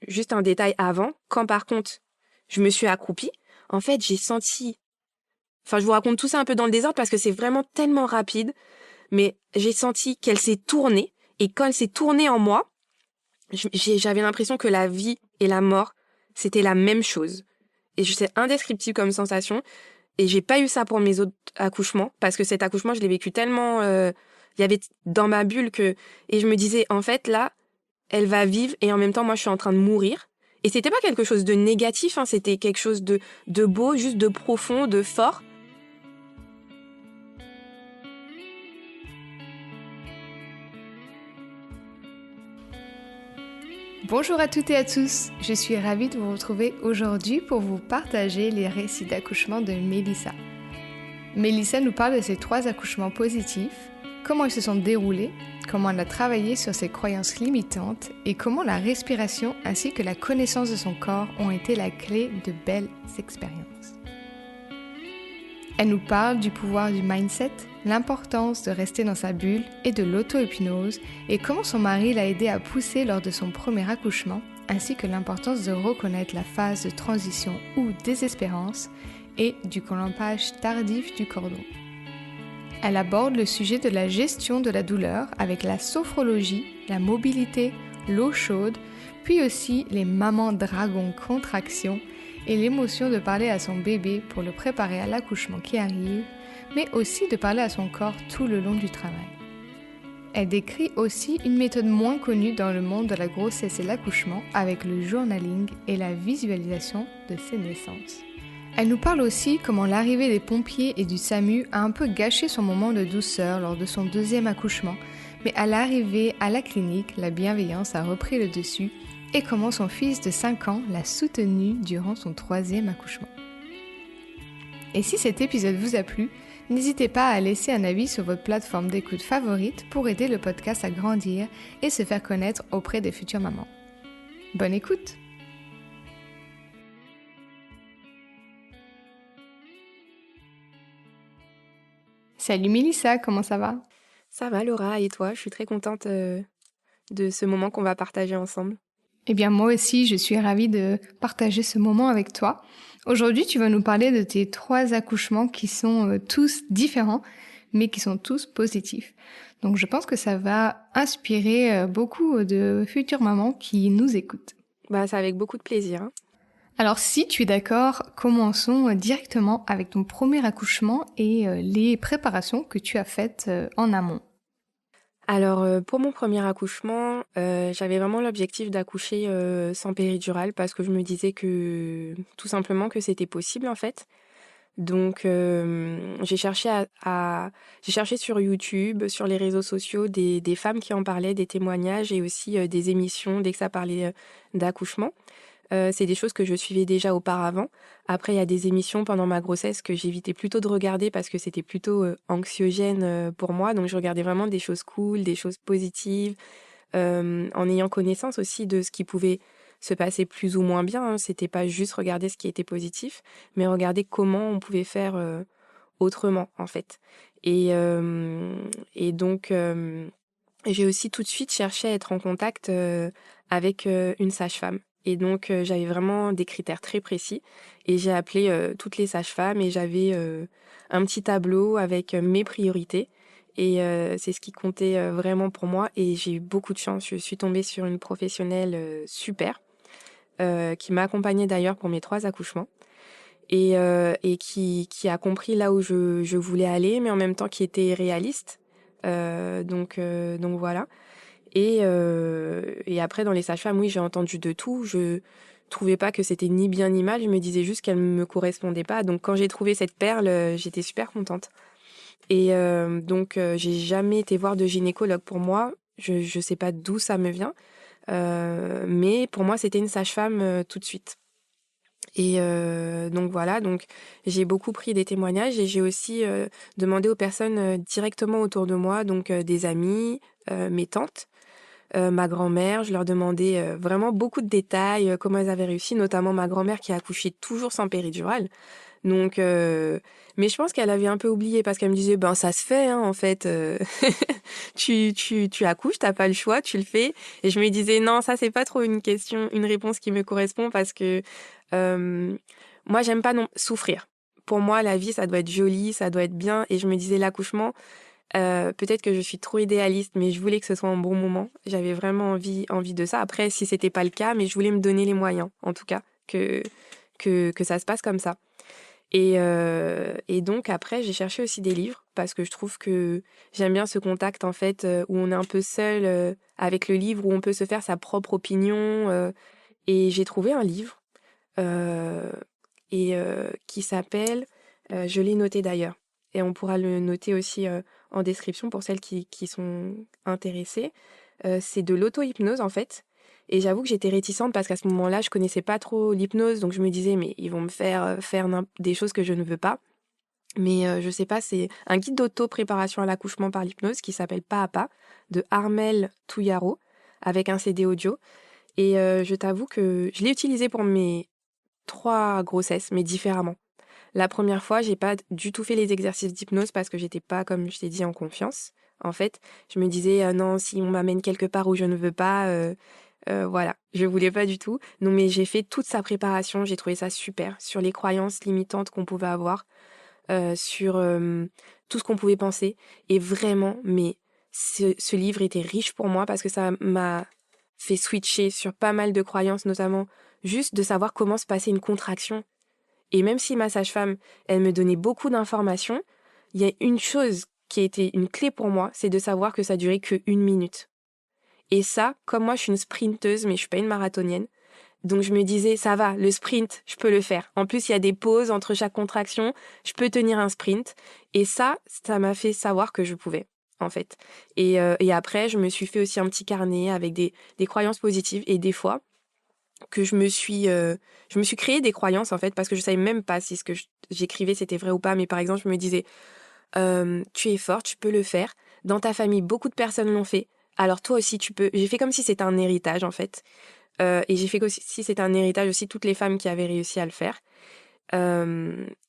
juste un détail avant, quand par contre je me suis accroupie, en fait j'ai senti, enfin je vous raconte tout ça un peu dans le désordre parce que c'est vraiment tellement rapide, mais j'ai senti qu'elle s'est tournée, et quand elle s'est tournée en moi, j'avais l'impression que la vie et la mort, c'était la même chose. Et c'est indescriptible comme sensation. Et j'ai pas eu ça pour mes autres accouchements, parce que cet accouchement, je l'ai vécu tellement... il y avait dans ma bulle que... Et je me disais, en fait, là, elle va vivre, et en même temps, moi, je suis en train de mourir. Et c'était pas quelque chose de négatif, hein, c'était quelque chose de beau, juste de profond, de fort. Bonjour à toutes et à tous, je suis ravie de vous retrouver aujourd'hui pour vous partager les récits d'accouchement de Mélissa. Mélissa nous parle de ses 3 accouchements positifs, comment ils se sont déroulés, comment elle a travaillé sur ses croyances limitantes et comment la respiration ainsi que la connaissance de son corps ont été la clé de belles expériences. Elle nous parle du pouvoir du mindset, l'importance de rester dans sa bulle et de l'auto-hypnose et comment son mari l'a aidé à pousser lors de son premier accouchement, ainsi que l'importance de reconnaître la phase de transition ou désespérance et du colompage tardif du cordon. Elle aborde le sujet de la gestion de la douleur avec la sophrologie, la mobilité, l'eau chaude, puis aussi les mamans dragons contraction et l'émotion de parler à son bébé pour le préparer à l'accouchement qui arrive, mais aussi de parler à son corps tout le long du travail. Elle décrit aussi une méthode moins connue dans le monde de la grossesse et l'accouchement avec le journaling et la visualisation de ses naissances. Elle nous parle aussi comment l'arrivée des pompiers et du SAMU a un peu gâché son moment de douceur lors de son 2e accouchement, mais à l'arrivée à la clinique, la bienveillance a repris le dessus et comment son fils de 5 ans l'a soutenu durant son 3e accouchement. Et si cet épisode vous a plu, n'hésitez pas à laisser un avis sur votre plateforme d'écoute favorite pour aider le podcast à grandir et se faire connaître auprès des futures mamans. Bonne écoute! Salut Mélissa, comment ça va? Ça va Laura, et toi? Je suis très contente de ce moment qu'on va partager ensemble. Eh bien moi aussi, je suis ravie de partager ce moment avec toi. Aujourd'hui, tu vas nous parler de tes 3 accouchements qui sont tous différents, mais qui sont tous positifs. Donc je pense que ça va inspirer beaucoup de futures mamans qui nous écoutent. Bah, c'est avec beaucoup de plaisir, hein. Alors si tu es d'accord, commençons directement avec ton premier accouchement et les préparations que tu as faites en amont. Alors, pour mon premier accouchement, j'avais vraiment l'objectif d'accoucher, sans péridurale parce que je me disais que tout simplement que c'était possible, en fait. Donc, j'ai cherché sur YouTube, sur les réseaux sociaux des femmes qui en parlaient, des témoignages et aussi, des émissions dès que ça parlait, d'accouchement. C'est des choses que je suivais déjà auparavant. Après, il y a des émissions pendant ma grossesse que j'évitais plutôt de regarder parce que c'était plutôt, anxiogène, pour moi. Donc je regardais vraiment des choses cool, des choses positives, en ayant connaissance aussi de ce qui pouvait se passer plus ou moins bien, hein. C'était pas juste regarder ce qui était positif, mais regarder comment on pouvait faire, autrement, en fait. Et donc, j'ai aussi tout de suite cherché à être en contact, avec, une sage-femme. Et donc, j'avais vraiment des critères très précis et j'ai appelé, toutes les sages-femmes et j'avais, un petit tableau avec, mes priorités et c'est ce qui comptait, vraiment pour moi, et j'ai eu beaucoup de chance. Je suis tombée sur une professionnelle, super, qui m'a accompagnée d'ailleurs pour mes 3 accouchements et qui a compris là où je voulais aller, mais en même temps qui était réaliste. Donc voilà. Et après, dans les sages-femmes, oui, j'ai entendu de tout. Je trouvais pas que c'était ni bien ni mal. Je me disais juste qu'elle me correspondait pas. Donc, quand j'ai trouvé cette perle, j'étais super contente. Et donc, j'ai jamais été voir de gynécologue pour moi. Je sais pas d'où ça me vient. Mais pour moi, c'était une sage-femme tout de suite. Et donc voilà, donc j'ai beaucoup pris des témoignages et j'ai aussi demandé aux personnes directement autour de moi, donc des amis, mes tantes, ma grand-mère. Je leur demandais vraiment beaucoup de détails, comment elles avaient réussi, notamment ma grand-mère qui a accouché toujours sans péridurale. Donc, mais je pense qu'elle avait un peu oublié parce qu'elle me disait, ben ça se fait, hein, en fait. Tu accouches, t'as pas le choix, tu le fais. Et je me disais, non, ça c'est pas trop une réponse qui me correspond parce que euh, moi j'aime pas non souffrir. Pour moi, la vie, ça doit être joli, ça doit être bien. Et je me disais, l'accouchement, peut-être que je suis trop idéaliste, mais je voulais que ce soit un bon moment. J'avais vraiment envie de ça. Après, si c'était pas le cas, mais je voulais me donner les moyens, en tout cas, que ça se passe comme ça. Et donc après, j'ai cherché aussi des livres parce que je trouve que j'aime bien ce contact en fait où on est un peu seul avec le livre, où on peut se faire sa propre opinion. Et j'ai trouvé un livre euh, qui s'appelle, je l'ai noté d'ailleurs, et on pourra le noter aussi en description pour celles qui sont intéressées. C'est de l'auto-hypnose en fait. Et j'avoue que j'étais réticente parce qu'à ce moment-là, je connaissais pas trop l'hypnose, donc je me disais, mais ils vont me faire faire des choses que je ne veux pas. Mais je sais pas, c'est un guide d'auto-préparation à l'accouchement par l'hypnose qui s'appelle Pas à Pas de Armel Touyaro avec un CD audio. Et je t'avoue que je l'ai utilisé pour mes 3 grossesses, mais différemment. La première fois, j'ai pas du tout fait les exercices d'hypnose parce que j'étais pas, comme je t'ai dit, en confiance. En fait, je me disais, non, si on m'amène quelque part où je ne veux pas, voilà, je voulais pas du tout. Non, mais j'ai fait toute sa préparation, j'ai trouvé ça super, sur les croyances limitantes qu'on pouvait avoir, sur tout ce qu'on pouvait penser. Et vraiment, mais ce livre était riche pour moi parce que ça m'a fait switcher sur pas mal de croyances, notamment juste de savoir comment se passait une contraction. Et même si ma sage-femme, elle me donnait beaucoup d'informations, il y a une chose qui a été une clé pour moi, c'est de savoir que ça durait que 1 minute. Et ça, comme moi, je suis une sprinteuse, mais je suis pas une marathonienne. Donc je me disais, ça va, le sprint, je peux le faire. En plus, il y a des pauses entre chaque contraction, je peux tenir un sprint. Et ça m'a fait savoir que je pouvais, en fait. Et après, je me suis fait aussi un petit carnet avec des croyances positives. Et des fois, que je me suis créé des croyances en fait parce que je savais même pas si ce que j'écrivais c'était vrai ou pas, mais par exemple je me disais tu es forte, tu peux le faire, dans ta famille beaucoup de personnes l'ont fait, alors toi aussi tu peux. J'ai fait comme si c'était un héritage en fait. Et j'ai fait comme si c'était un héritage aussi toutes les femmes qui avaient réussi à le faire.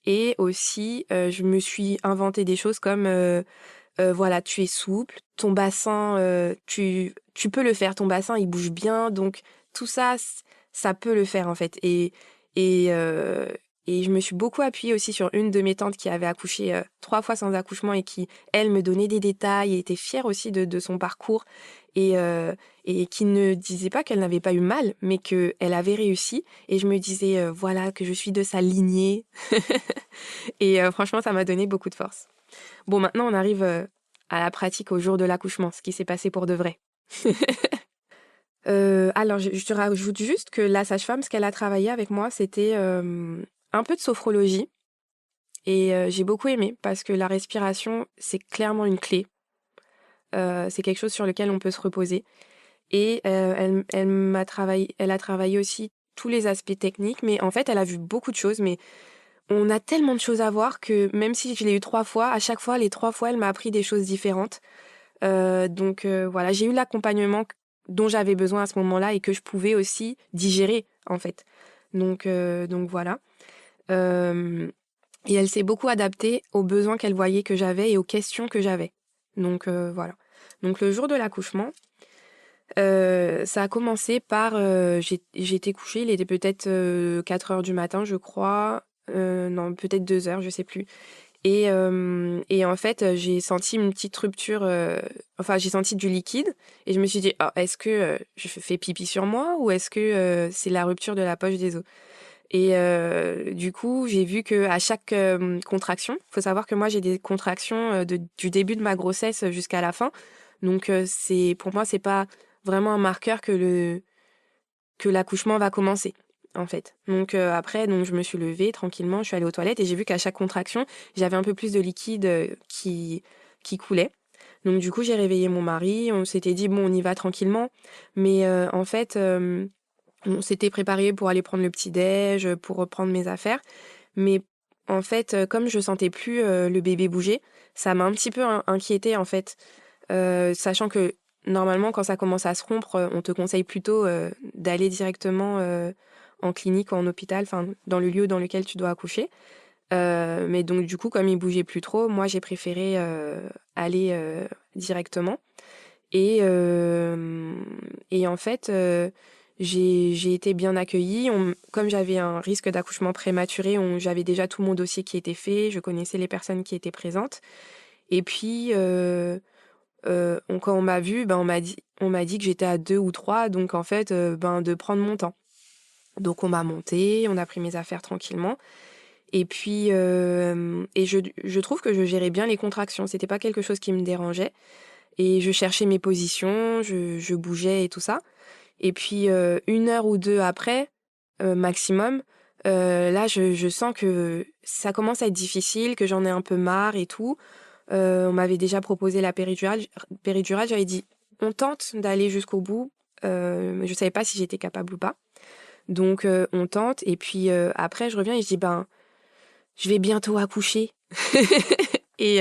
Et aussi je me suis inventé des choses comme voilà, tu es souple, ton bassin, tu peux le faire, ton bassin il bouge bien, donc tout ça, ça peut le faire en fait. Et, euh, et je me suis beaucoup appuyée aussi sur une de mes tantes qui avait accouché 3 fois sans accouchement et qui, elle, me donnait des détails et était fière aussi de son parcours et qui ne disait pas qu'elle n'avait pas eu mal, mais qu'elle avait réussi. Et je me disais, voilà, que je suis de sa lignée. Et franchement, ça m'a donné beaucoup de force. Bon, maintenant, on arrive à la pratique au jour de l'accouchement, ce qui s'est passé pour de vrai. Alors, je te rajoute juste que la sage-femme, ce qu'elle a travaillé avec moi, c'était un peu de sophrologie. Et j'ai beaucoup aimé parce que la respiration, c'est clairement une clé. C'est quelque chose sur lequel on peut se reposer. Et elle a travaillé aussi tous les aspects techniques, mais en fait, elle a vu beaucoup de choses. Mais on a tellement de choses à voir que même si je l'ai eu 3 fois, à chaque fois, les 3 fois, elle m'a appris des choses différentes. Donc voilà, j'ai eu l'accompagnement dont j'avais besoin à ce moment-là et que je pouvais aussi digérer en fait. Donc voilà. Euh, et elle s'est beaucoup adaptée aux besoins qu'elle voyait que j'avais et aux questions que j'avais. Donc voilà. Donc le jour de l'accouchement, ça a commencé par j'étais couchée, il était peut-être 4 heures du matin, je crois. Non, peut-être 2 heures, je sais plus. Et en fait, j'ai senti une petite rupture, enfin, j'ai senti du liquide et je me suis dit, oh, est-ce que je fais pipi sur moi ou est-ce que c'est la rupture de la poche des os? Et du coup, j'ai vu que à chaque contraction, faut savoir que moi j'ai des contractions du début de ma grossesse jusqu'à la fin. Donc pour moi, c'est pas vraiment un marqueur que l'accouchement va commencer, en fait. Donc après, donc je me suis levée tranquillement, je suis allée aux toilettes et j'ai vu qu'à chaque contraction, j'avais un peu plus de liquide qui coulait. Donc du coup, j'ai réveillé mon mari, on s'était dit bon, on y va tranquillement, mais en fait, on s'était préparé pour aller prendre le petit-déj, pour reprendre mes affaires, mais en fait, comme je sentais plus le bébé bouger, ça m'a un petit peu inquiétée en fait, sachant que normalement, quand ça commence à se rompre, on te conseille plutôt d'aller directement en clinique ou en hôpital, enfin dans le lieu dans lequel tu dois accoucher. Mais donc du coup, comme il bougeait plus trop, moi j'ai préféré aller directement. Et, euh, et en fait, j'ai été bien accueillie. Comme j'avais un risque d'accouchement prématuré, j'avais déjà tout mon dossier qui était fait. Je connaissais les personnes qui étaient présentes. Et puis, quand on m'a vue, ben, on m'a dit que j'étais à 2 ou 3. Donc en fait, ben, de prendre mon temps. Donc on m'a monté, on a pris mes affaires tranquillement. Et puis, je trouve que je gérais bien les contractions. C'était pas quelque chose qui me dérangeait. Et je cherchais mes positions, je bougeais et tout ça. Et puis, 1 heure ou 2 après, maximum, là, je sens que ça commence à être difficile, que j'en ai un peu marre et tout. On m'avait déjà proposé la péridurale, j'avais dit, on tente d'aller jusqu'au bout. Mais je savais pas si j'étais capable ou pas. Donc, on tente. Et puis, après, je reviens et je dis, ben, je vais bientôt accoucher. Et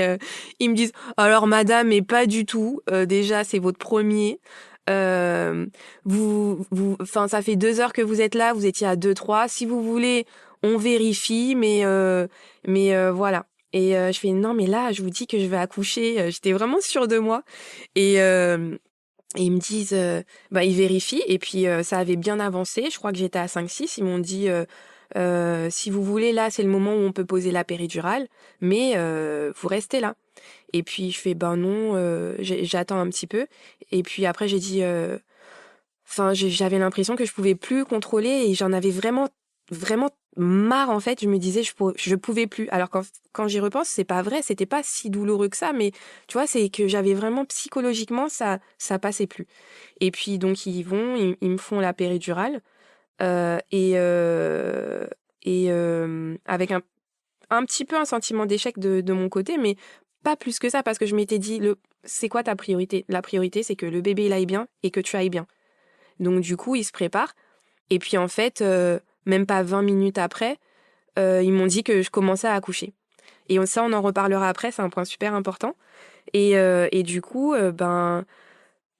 ils me disent, alors madame, mais pas du tout. Déjà, c'est votre premier. Enfin, ça fait 2 heures que vous êtes là, vous étiez à 2, 3. Si vous voulez, on vérifie, mais voilà. Et je fais, non, mais là, je vous dis que je vais accoucher. J'étais vraiment sûre de moi. Et ils me disent, bah, ils vérifient. Et puis, ça avait bien avancé. Je crois que j'étais à 5, 6. Ils m'ont dit, si vous voulez, là, c'est le moment où on peut poser la péridurale, mais vous restez là. Et puis, je fais, ben non, j'attends un petit peu. Et puis après, j'ai dit, enfin, j'avais l'impression que je pouvais plus contrôler et j'en avais vraiment, vraiment marre, en fait. Je me disais, je pouvais plus. Alors, quand j'y repense, c'est pas vrai, c'était pas si douloureux que ça, mais tu vois, c'est que j'avais vraiment psychologiquement, ça passait plus. Et puis, donc, ils y vont, ils me font la péridurale, et avec un petit peu un sentiment d'échec de mon côté, mais pas plus que ça, parce que je m'étais dit, c'est quoi ta priorité? La priorité, c'est que le bébé il aille bien et que tu ailles bien. Donc du coup, ils se préparent. Et puis en fait, même pas 20 minutes après, ils m'ont dit que je commençais à accoucher. Et ça, on en reparlera après, c'est un point super important. Et du coup,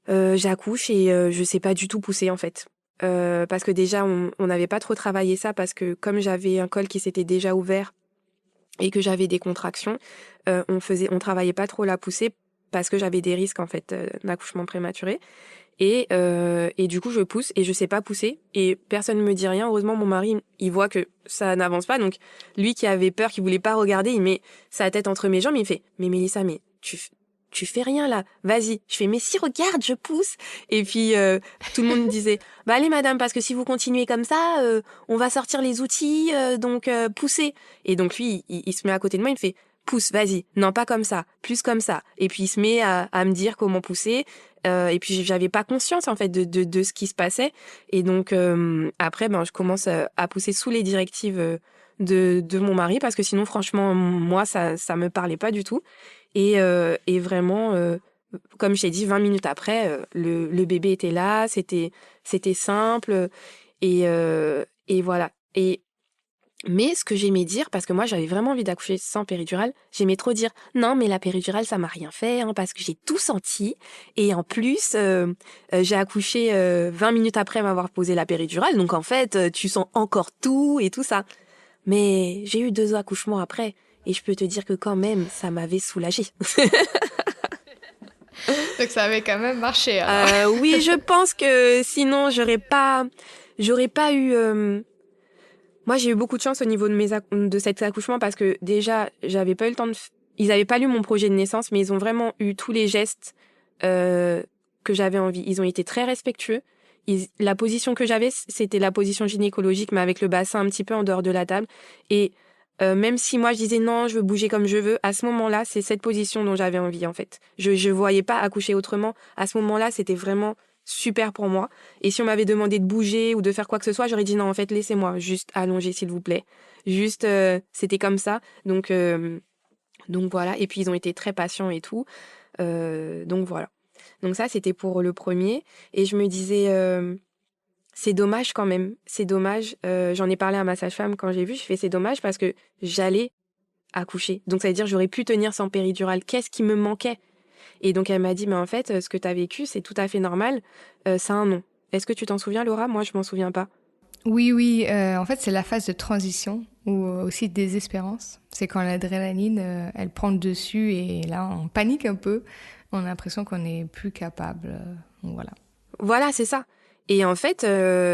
j'accouche et je sais pas du tout pousser en fait. Parce que déjà, on n'avait pas trop travaillé ça, parce que comme j'avais un col qui s'était déjà ouvert et que j'avais des contractions, on travaillait pas trop la poussée parce que j'avais des risques en fait d'accouchement prématuré. Et du coup, je pousse et je sais pas pousser et personne ne me dit rien. Heureusement, mon mari, il voit que ça n'avance pas. Donc, lui qui avait peur, qui voulait pas regarder, il met sa tête entre mes jambes. Il me fait, mais Mélissa, mais tu fais rien là. Vas-y. Je fais, mais si, regarde, je pousse. Et puis, tout le monde me disait, bah allez madame, parce que si vous continuez comme ça, on va sortir les outils, donc poussez. Et donc lui, il se met à côté de moi, il me fait, pousse, vas-y. Non, pas comme ça, plus comme ça. Et puis il se met à me dire comment pousser. Et puis j'avais pas conscience en fait de ce qui se passait. Et donc après, ben je commence à pousser sous les directives de mon mari, parce que sinon franchement moi ça me parlait pas du tout. Et vraiment, comme je t'ai dit, 20 minutes après, le bébé était là, c'était simple. Et voilà. Mais ce que j'aimais dire, parce que moi j'avais vraiment envie d'accoucher sans péridurale, j'aimais trop dire non, mais la péridurale ça m'a rien fait, hein, parce que j'ai tout senti. Et en plus, j'ai accouché 20 minutes après m'avoir posé la péridurale, donc en fait tu sens encore tout et tout ça. Mais j'ai eu 2 accouchements après, et je peux te dire que quand même ça m'avait soulagée. Donc ça avait quand même marché alors. Oui, je pense que sinon j'aurais pas eu. Moi, j'ai eu beaucoup de chance au niveau de cet accouchement, parce que déjà, j'avais pas eu le temps ils avaient pas lu mon projet de naissance, mais ils ont vraiment eu tous les gestes euh, que j'avais envie. Ils ont été très respectueux. La position que j'avais, c'était la position gynécologique, mais avec le bassin un petit peu en dehors de la table. Et même si moi je disais non, je veux bouger comme je veux, à ce moment-là, c'est cette position dont j'avais envie en fait. Je voyais pas accoucher autrement. À ce moment-là, c'était vraiment super pour moi. Et si on m'avait demandé de bouger ou de faire quoi que ce soit, j'aurais dit non, en fait, laissez-moi juste allonger, s'il vous plaît. Juste, c'était comme ça. Donc voilà. Et puis ils ont été très patients et tout. Donc voilà. Donc ça, c'était pour le premier. Et je me disais, c'est dommage quand même. C'est dommage. J'en ai parlé à ma sage-femme quand j'ai vu. Je fais, c'est dommage parce que j'allais accoucher. Donc ça veut dire que j'aurais pu tenir sans péridurale. Qu'est-ce qui me manquait? Et donc elle m'a dit, mais en fait, ce que tu as vécu, c'est tout à fait normal. Ça a un nom. Est-ce que tu t'en souviens, Laura? Moi, je m'en souviens pas. Oui, oui, en fait c'est la phase de transition ou aussi désespérance. C'est quand l'adrénaline, elle prend le dessus et là, on panique un peu. On a l'impression qu'on n'est plus capable. Donc voilà. Voilà, c'est ça. Et en fait,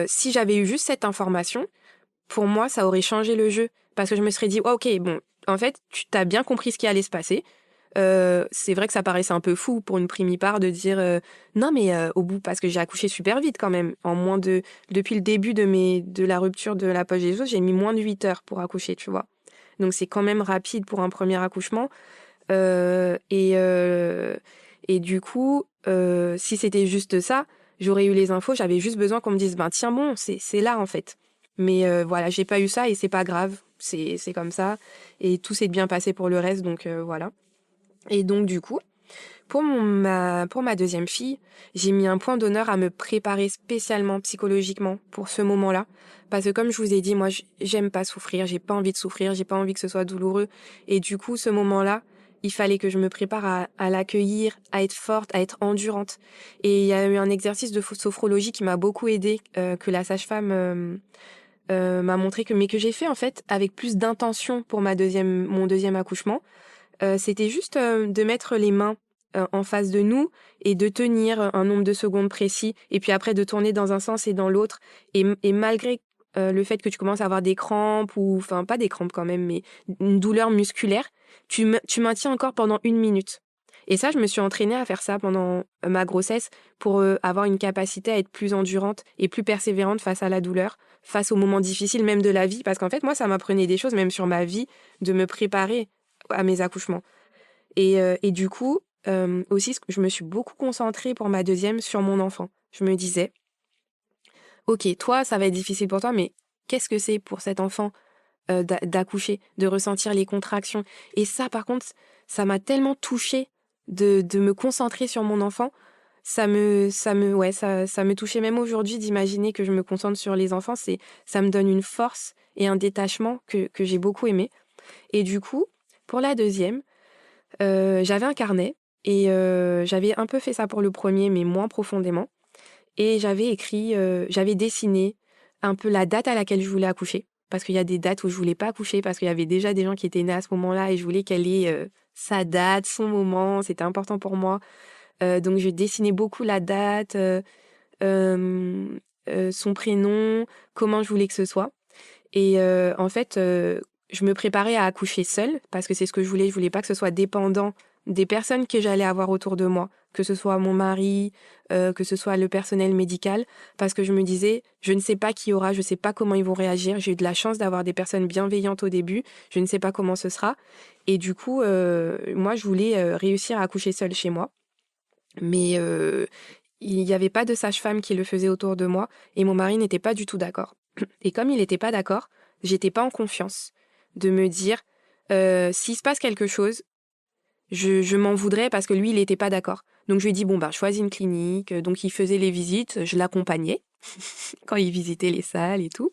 si j'avais eu juste cette information, pour moi, ça aurait changé le jeu. Parce que je me serais dit, oh, ok, bon, en fait, tu t'as bien compris ce qui allait se passer. C'est vrai que ça paraissait un peu fou pour une primipare de dire non mais au bout parce que j'ai accouché super vite quand même en moins de depuis le début de la rupture de la poche des os j'ai mis moins de 8 heures pour accoucher tu vois donc c'est quand même rapide pour un premier accouchement euh, et euh, et du coup si c'était juste ça j'aurais eu les infos j'avais juste besoin qu'on me dise ben tiens bon c'est là en fait mais voilà j'ai pas eu ça et c'est pas grave c'est comme ça et tout s'est bien passé pour le reste donc voilà. Et donc, du coup, pour ma deuxième fille, j'ai mis un point d'honneur à me préparer spécialement psychologiquement pour ce moment-là. Parce que comme je vous ai dit, moi, j'aime pas souffrir, j'ai pas envie de souffrir, j'ai pas envie que ce soit douloureux. Et du coup, ce moment-là, il fallait que je me prépare à l'accueillir, à être forte, à être endurante. Et il y a eu un exercice de sophrologie qui m'a beaucoup aidée, que la sage-femme m'a montré, mais que j'ai fait en fait avec plus d'intention pour mon deuxième accouchement. C'était juste de mettre les mains en face de nous et de tenir un nombre de secondes précis et puis après de tourner dans un sens et dans l'autre et malgré le fait que tu commences à avoir des crampes ou enfin pas des crampes quand même mais une douleur musculaire, tu maintiens encore pendant 1 minute. Et ça, je me suis entraînée à faire ça pendant ma grossesse pour avoir une capacité à être plus endurante et plus persévérante face à la douleur, face aux moments difficiles même de la vie. Parce qu'en fait, moi, ça m'apprenait des choses, même sur ma vie, de me préparer à mes accouchements. Et du coup, aussi, je me suis beaucoup concentrée pour ma deuxième sur mon enfant. Je me disais, ok, toi, ça va être difficile pour toi, mais qu'est-ce que c'est pour cet enfant d'accoucher, de ressentir les contractions? Et ça, par contre, ça m'a tellement touchée de me concentrer sur mon enfant. Ouais, ça me touchait même aujourd'hui d'imaginer que je me concentre sur les enfants. Ça me donne une force et un détachement que j'ai beaucoup aimé. Et du coup, pour la deuxième, j'avais un carnet et j'avais un peu fait ça pour le premier, mais moins profondément. Et j'avais dessiné un peu la date à laquelle je voulais accoucher. Parce qu'il y a des dates où je voulais pas accoucher, parce qu'il y avait déjà des gens qui étaient nés à ce moment-là et je voulais qu'elle ait sa date, son moment. C'était important pour moi. Donc, je dessinais beaucoup la date, euh, son prénom, comment je voulais que ce soit. Et en fait, je me préparais à accoucher seule parce que c'est ce que je voulais. Je voulais pas que ce soit dépendant des personnes que j'allais avoir autour de moi, que ce soit mon mari, que ce soit le personnel médical, parce que je me disais, je ne sais pas qui y aura, je ne sais pas comment ils vont réagir. J'ai eu de la chance d'avoir des personnes bienveillantes au début, je ne sais pas comment ce sera. Et du coup, moi, je voulais réussir à accoucher seule chez moi. Mais il n'y avait pas de sage-femme qui le faisait autour de moi et mon mari n'était pas du tout d'accord. Et comme il n'était pas d'accord, j'étais pas en confiance de me dire s'il se passe quelque chose, je m'en voudrais parce que lui, il n'était pas d'accord. Donc je lui ai dit bon bah choisis une clinique. Donc il faisait les visites, je l'accompagnais quand il visitait les salles et tout.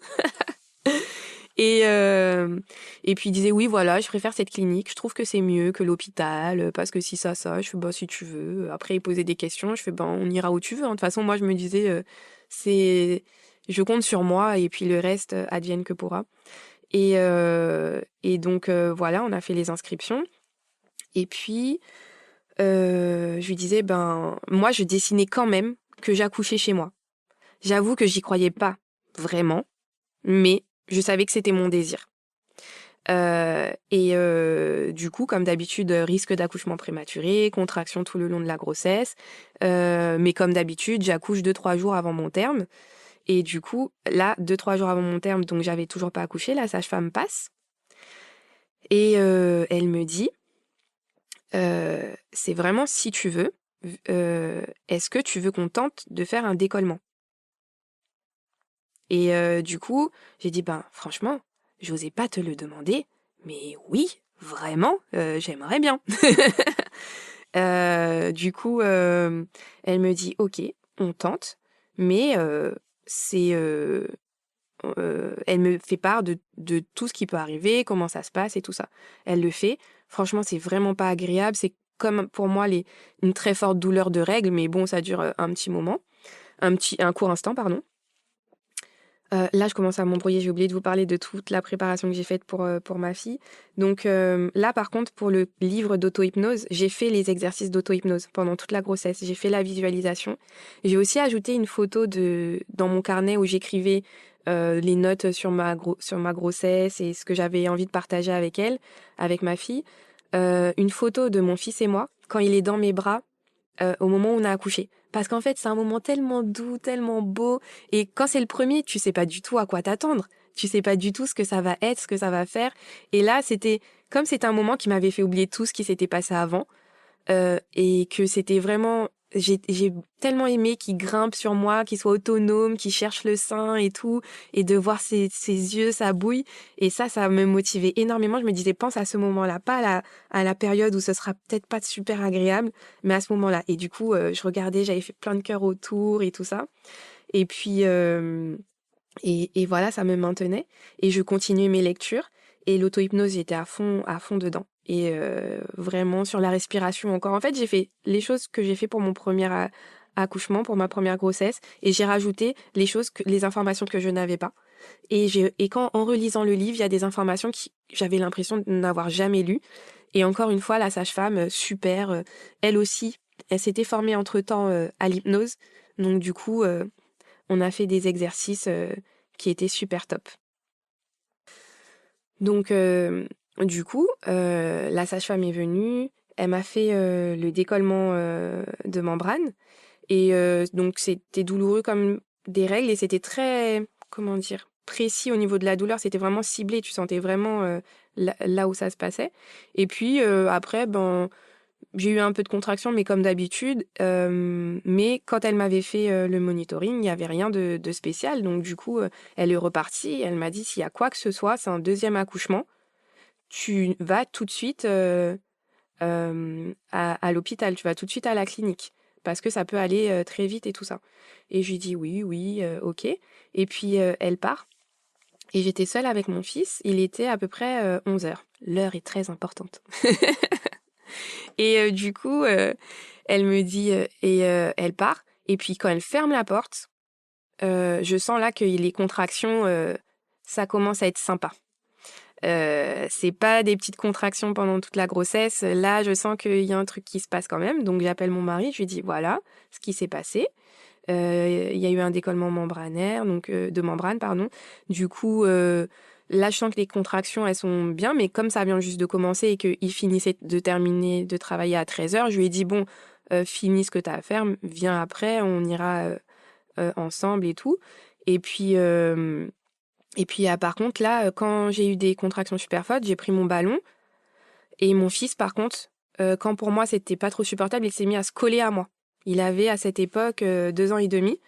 Et, et puis il disait oui voilà je préfère cette clinique, je trouve que c'est mieux que l'hôpital parce que si ça, je fais bah si tu veux. Après il posait des questions, je fais ben on ira où tu veux. De toute façon moi je me disais c'est je compte sur moi et puis le reste advienne que pourra. Et donc voilà on a fait les inscriptions et puis je lui disais ben moi je dessinais quand même que j'accouchais chez moi. J'avoue que j'y croyais pas vraiment, mais je savais que c'était mon désir. Du coup, comme d'habitude, risque d'accouchement prématuré, contraction tout le long de la grossesse. Mais comme d'habitude, j'accouche 2-3 jours avant mon terme. Et du coup, là, 2-3 jours avant mon terme, donc j'avais toujours pas accouché, la sage-femme passe. Et elle me dit, c'est vraiment si tu veux, est-ce que tu veux qu'on tente de faire un décollement? Et du coup, j'ai dit, ben franchement, j'osais pas te le demander, mais oui, vraiment, j'aimerais bien. Du coup, elle me dit, ok, on tente, mais elle me fait part de tout ce qui peut arriver, comment ça se passe et tout ça. Elle le fait. Franchement, c'est vraiment pas agréable. C'est comme pour moi une très forte douleur de règles, mais bon, ça dure un petit moment, un court instant, pardon. Là, je commence à m'embrouiller. J'ai oublié de vous parler de toute la préparation que j'ai faite pour ma fille. Donc là, par contre, pour le livre d'auto-hypnose, j'ai fait les exercices d'auto-hypnose pendant toute la grossesse. J'ai fait la visualisation. J'ai aussi ajouté une photo dans mon carnet où j'écrivais les notes sur sur ma grossesse et ce que j'avais envie de partager avec elle, avec ma fille. Une photo de mon fils et moi quand il est dans mes bras au moment où on a accouché. Parce qu'en fait, c'est un moment tellement doux, tellement beau. Et quand c'est le premier, tu sais pas du tout à quoi t'attendre. Tu sais pas du tout ce que ça va être, ce que ça va faire. Et là, c'était un moment qui m'avait fait oublier tout ce qui s'était passé avant. Et que c'était vraiment... J'ai tellement aimé qu'il grimpe sur moi, qu'il soit autonome, qu'il cherche le sein et tout, et de voir ses yeux, sa bouille. Et ça me motivait énormément. Je me disais, pense à ce moment-là, pas à la période où ce sera peut-être pas super agréable, mais à ce moment-là. Et du coup, je regardais, j'avais fait plein de cœurs autour et tout ça. Et puis, et voilà, ça me maintenait. Et je continuais mes lectures. Et l'auto-hypnose, j'étais à fond dedans. Et vraiment sur la respiration encore. En fait, j'ai fait les choses que j'ai fait pour mon premier accouchement, pour ma première grossesse. Et j'ai rajouté les informations que je n'avais pas. Et quand, en relisant le livre, il y a des informations que j'avais l'impression de n'avoir jamais lues. Et encore une fois, la sage-femme, super. Elle aussi, elle s'était formée entre-temps à l'hypnose. Donc du coup, on a fait des exercices qui étaient super top. Donc, du coup, la sage-femme est venue, elle m'a fait le décollement de membrane. Et donc, c'était douloureux comme des règles et c'était très, comment dire, précis au niveau de la douleur. C'était vraiment ciblé, tu sentais vraiment là où ça se passait. Et puis, après, ben, j'ai eu un peu de contraction, mais comme d'habitude. Mais quand elle m'avait fait le monitoring, il n'y avait rien de spécial. Donc du coup, elle est repartie. Elle m'a dit, s'il y a quoi que ce soit, c'est un deuxième accouchement, tu vas tout de suite à l'hôpital, tu vas tout de suite à la clinique. Parce que ça peut aller très vite et tout ça. Et je lui dis, oui, oui, ok. Et puis, elle part. Et j'étais seule avec mon fils. Il était à peu près 11 heures. L'heure est très importante. Et du coup, elle me dit elle part. Et puis quand elle ferme la porte, je sens là que les contractions, ça commence à être sympa. C'est pas des petites contractions pendant toute la grossesse. Là, je sens qu'il y a un truc qui se passe quand même. Donc j'appelle mon mari, je lui dis voilà ce qui s'est passé. Il y a eu un décollement membranaire, donc de membrane, pardon. Du coup, là, je sens que les contractions, elles sont bien, mais comme ça vient juste de commencer et qu'il finissait de terminer de travailler à 13h, je lui ai dit, bon, finis ce que tu as à faire, viens après, on ira ensemble et tout. Et puis, par contre, là, quand j'ai eu des contractions super fortes, j'ai pris mon ballon. Et mon fils, par contre, quand pour moi, c'était pas trop supportable, il s'est mis à se coller à moi. Il avait à cette époque 2 ans et demi.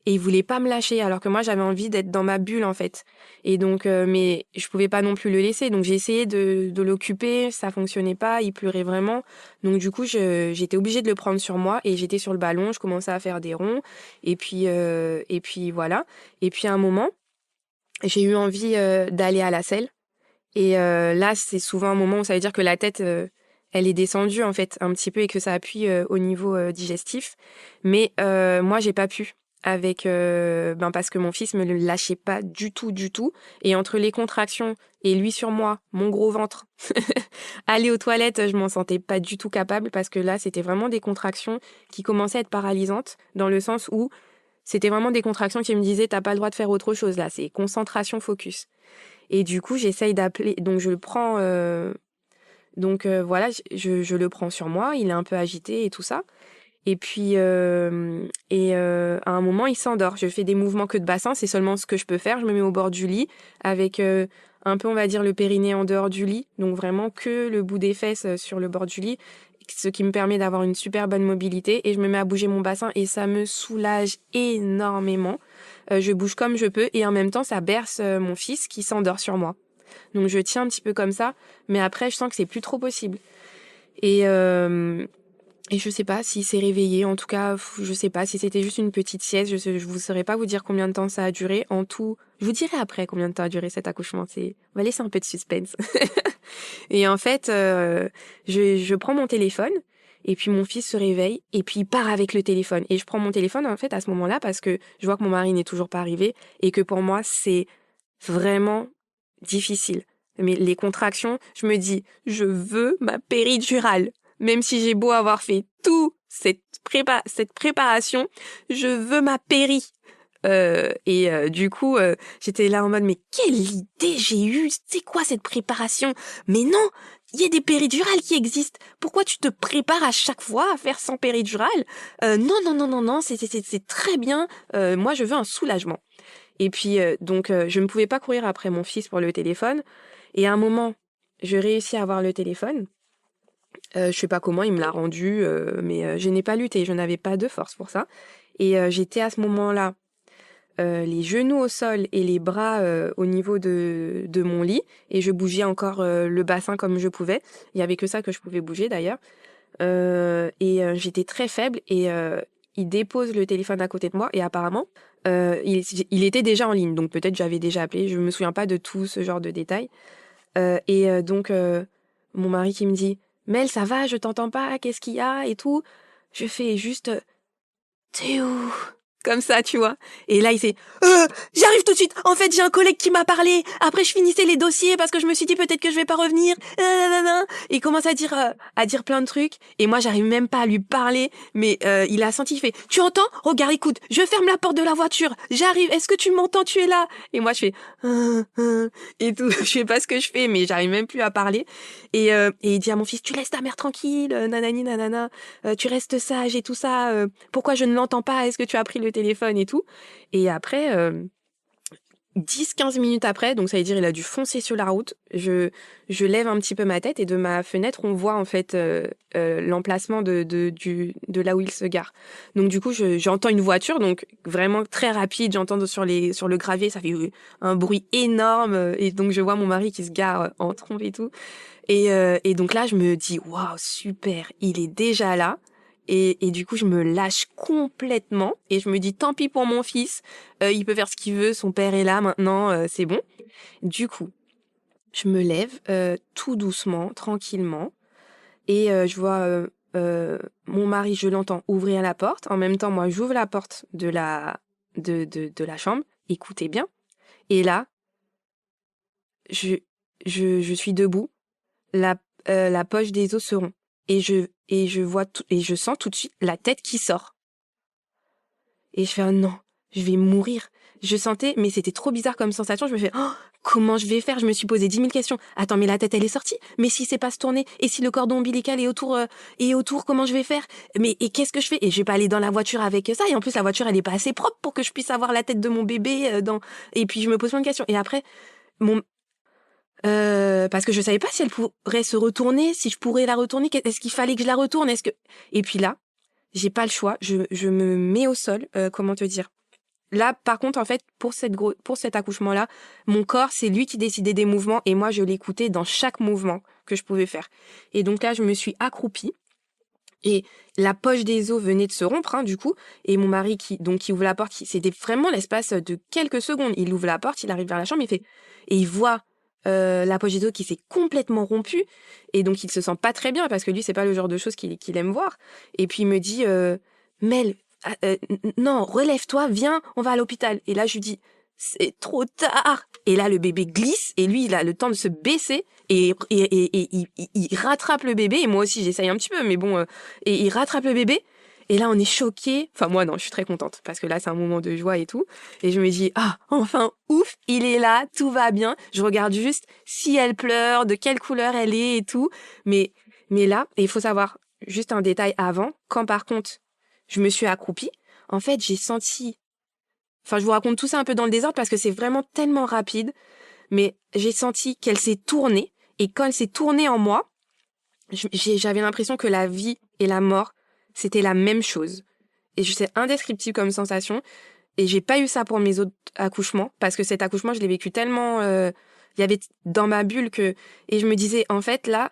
Et il voulait pas me lâcher, alors que moi, j'avais envie d'être dans ma bulle, en fait. Et donc, mais je pouvais pas non plus le laisser. Donc, j'ai essayé de l'occuper, ça fonctionnait pas, il pleurait vraiment. Donc, du coup, j'étais obligée de le prendre sur moi et j'étais sur le ballon, je commençais à faire des ronds. Et puis voilà. Et puis, à un moment, j'ai eu envie d'aller à la selle. Et là, c'est souvent un moment où ça veut dire que la tête, elle est descendue, en fait, un petit peu et que ça appuie au niveau digestif. Mais moi, j'ai pas pu parce que mon fils me le lâchait pas du tout, du tout. Et entre les contractions et lui sur moi, mon gros ventre, aller aux toilettes, je m'en sentais pas du tout capable parce que là, c'était vraiment des contractions qui commençaient à être paralysantes dans le sens où c'était vraiment des contractions qui me disaient t'as pas le droit de faire autre chose là, c'est concentration, focus. Et du coup, j'essaye d'appeler, donc je le prends, voilà, je le prends sur moi, il est un peu agité et tout ça. Et puis, à un moment, il s'endort. Je fais des mouvements que de bassin, c'est seulement ce que je peux faire. Je me mets au bord du lit avec un peu, on va dire, le périnée en dehors du lit. Donc vraiment que le bout des fesses sur le bord du lit, ce qui me permet d'avoir une super bonne mobilité. Et je me mets à bouger mon bassin et ça me soulage énormément. Je bouge comme je peux et en même temps, ça berce mon fils qui s'endort sur moi. Donc je tiens un petit peu comme ça, mais après, je sens que c'est plus trop possible. Et... Et je sais pas s'il s'est réveillé. En tout cas, je sais pas si c'était juste une petite sieste. Je vous saurais pas vous dire combien de temps ça a duré. En tout, je vous dirai après combien de temps a duré cet accouchement. On va laisser un peu de suspense. Et en fait, je prends mon téléphone Et puis mon fils se réveille et puis il part avec le téléphone. Et je prends mon téléphone en fait à ce moment-là parce que je vois que mon mari n'est toujours pas arrivé et que pour moi c'est vraiment difficile. Mais les contractions, je me dis, je veux ma péridurale. Même si j'ai beau avoir fait tout cette préparation, je veux ma péri. Du coup, j'étais là en mode, mais quelle idée j'ai eue! C'est quoi cette préparation? Mais non! Il y a des péridurales qui existent. Pourquoi tu te prépares à chaque fois à faire sans péridurale? Non, non, non, non, non, c'est très bien. Moi, je veux un soulagement. Et puis, je ne pouvais pas courir après mon fils pour le téléphone. Et à un moment, je réussis à avoir le téléphone. Je sais pas comment il me l'a rendu, mais je n'ai pas lutté. Je n'avais pas de force pour ça. Et j'étais à ce moment-là les genoux au sol et les bras au niveau de mon lit. Et je bougeais encore le bassin comme je pouvais. Il y avait que ça que je pouvais bouger d'ailleurs. J'étais très faible et il dépose le téléphone à côté de moi et apparemment il était déjà en ligne, donc peut-être j'avais déjà appelé, je me souviens pas de tout ce genre de détails. Mon mari qui me dit Mel, ça va, je t'entends pas, qu'est-ce qu'il y a et tout. Je fais juste t'es où? Comme ça, tu vois. Et là, il fait j'arrive tout de suite. En fait, j'ai un collègue qui m'a parlé. Après, je finissais les dossiers parce que je me suis dit peut-être que je vais pas revenir. Nanana. Et il commence à dire plein de trucs. Et moi, j'arrive même pas à lui parler. Mais il a senti, il fait tu entends? Regarde, écoute, je ferme la porte de la voiture. J'arrive. Est-ce que tu m'entends? Tu es là? Et moi, je fais et tout. Je sais pas ce que je fais, mais j'arrive même plus à parler. Et il dit à mon fils tu laisses ta mère tranquille, nanani nanana. Tu restes sage et tout ça. Pourquoi je ne l'entends pas? Est-ce que tu as pris le téléphone et tout? Et après, 10-15 minutes après, donc ça veut dire il a dû foncer sur la route, je lève un petit peu ma tête et de ma fenêtre, on voit en fait l'emplacement de là où il se gare. Donc du coup, j'entends une voiture, donc vraiment très rapide, j'entends sur le gravier, ça fait un bruit énorme, et donc je vois mon mari qui se gare en trompe et tout. Et donc là, je me dis, waouh, super, il est déjà là. Et du coup, je me lâche complètement et je me dis, tant pis pour mon fils, il peut faire ce qu'il veut, son père est là maintenant, c'est bon. Du coup, je me lève tout doucement, tranquillement, et je vois mon mari, je l'entends ouvrir la porte. En même temps, moi, j'ouvre la porte de la chambre. Écoutez bien. Et là, je, je suis debout. La poche des os se rompt et je vois tout, et je sens tout de suite la tête qui sort et je fais oh non, je vais mourir. Je sentais, mais c'était trop bizarre comme sensation. Je me fais oh, comment je vais faire? Je me suis posé 10 000 questions. Attends, mais la tête elle est sortie, mais si c'est pas se tourner et si le cordon ombilical est autour, comment je vais faire? Mais et qu'est-ce que je fais? Et je vais pas aller dans la voiture avec ça, et en plus la voiture elle est pas assez propre pour que je puisse avoir la tête de mon bébé dans. Et puis je me pose plein de questions et après mon parce que je savais pas si elle pourrait se retourner, si je pourrais la retourner, est-ce qu'il fallait que je la retourne, est-ce que... Et puis là, j'ai pas le choix, je me mets au sol, comment te dire. Là, par contre, en fait, pour cet accouchement-là, mon corps, c'est lui qui décidait des mouvements et moi, je l'écoutais dans chaque mouvement que je pouvais faire. Et donc là, je me suis accroupie et la poche des os venait de se rompre, hein, du coup, et mon mari qui ouvre la porte, c'était vraiment l'espace de quelques secondes. Il ouvre la porte, il arrive vers la chambre, et il voit la poche des os qui s'est complètement rompue, et donc il se sent pas très bien parce que lui, c'est pas le genre de choses qu'il aime voir. Et puis il me dit, Mel, non, relève-toi, viens, on va à l'hôpital. Et là, je lui dis, c'est trop tard. Et là, le bébé glisse et lui, il a le temps de se baisser et il rattrape le bébé. Et moi aussi, j'essaye un petit peu, mais bon, et il rattrape le bébé. Et là, on est choqués. Enfin, moi, non, je suis très contente parce que là, c'est un moment de joie et tout. Et je me dis, ah, enfin, ouf, il est là, tout va bien. Je regarde juste si elle pleure, de quelle couleur elle est et tout. Mais là, et il faut savoir juste un détail avant, quand par contre, je me suis accroupie, en fait, j'ai senti... Enfin, je vous raconte tout ça un peu dans le désordre parce que c'est vraiment tellement rapide, mais j'ai senti qu'elle s'est tournée, et quand elle s'est tournée en moi, j'avais l'impression que la vie et la mort, c'était la même chose. Et c'est indescriptible comme sensation, et j'ai pas eu ça pour mes autres accouchements, parce que cet accouchement, je l'ai vécu tellement... Il y avait dans ma bulle que... Et je me disais, en fait, là,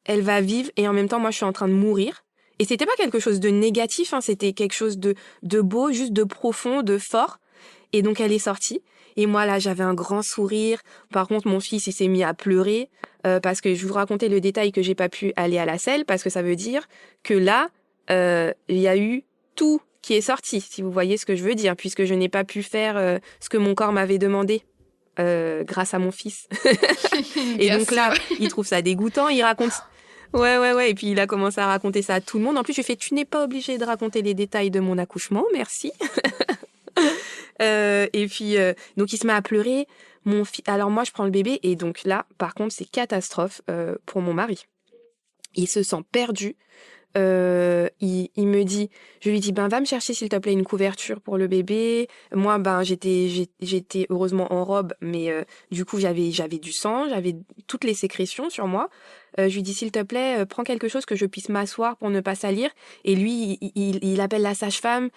elle va vivre, et en même temps, moi, je suis en train de mourir. Et c'était pas quelque chose de négatif, hein, c'était quelque chose de beau, juste de profond, de fort. Et donc, elle est sortie. Et moi, là, j'avais un grand sourire. Par contre, mon fils, il s'est mis à pleurer parce que je vous racontais le détail que j'ai pas pu aller à la selle parce que ça veut dire que là, il y a eu tout qui est sorti, si vous voyez ce que je veux dire, puisque je n'ai pas pu faire ce que mon corps m'avait demandé grâce à mon fils. Et Bien donc sûr. là, il trouve ça dégoûtant. Il raconte. Ouais, ouais, ouais. Et puis il a commencé à raconter ça à tout le monde. En plus, je lui ai fait, tu n'es pas obligé de raconter les détails de mon accouchement, merci. Et puis, donc il se met à pleurer. Alors moi, je prends le bébé. Et donc là, par contre, c'est catastrophe pour mon mari. Il se sent perdu. Il me dit, je lui dis, ben va me chercher s'il te plaît une couverture pour le bébé. Moi, ben j'étais heureusement en robe, mais du coup j'avais du sang, j'avais toutes les sécrétions sur moi. Je lui dis, s'il te plaît, prends quelque chose que je puisse m'asseoir pour ne pas salir. Et lui, il appelle la sage-femme.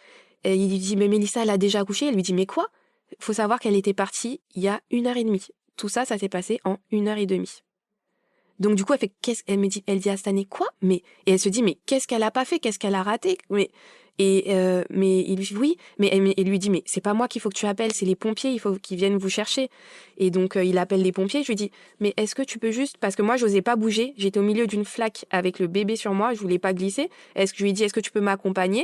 Et il lui dit, mais Mélissa, elle a déjà accouché. Elle lui dit, mais quoi? Faut savoir qu'elle était partie il y a 1 heure et demie. Tout ça, ça s'est passé en 1 heure et demie. Donc du coup, elle dit à Stanley quoi? Et elle se dit mais qu'est-ce qu'elle a pas fait? Qu'est-ce qu'elle a raté? Mais il lui dit oui, mais il lui dit mais c'est pas moi qu'il faut que tu appelles, c'est les pompiers, il faut qu'ils viennent vous chercher. Et donc il appelle les pompiers. Je lui dis mais est-ce que tu peux juste parce que moi j'osais pas bouger, j'étais au milieu d'une flaque avec le bébé sur moi, je voulais pas glisser. Je lui ai dit est-ce que tu peux m'accompagner?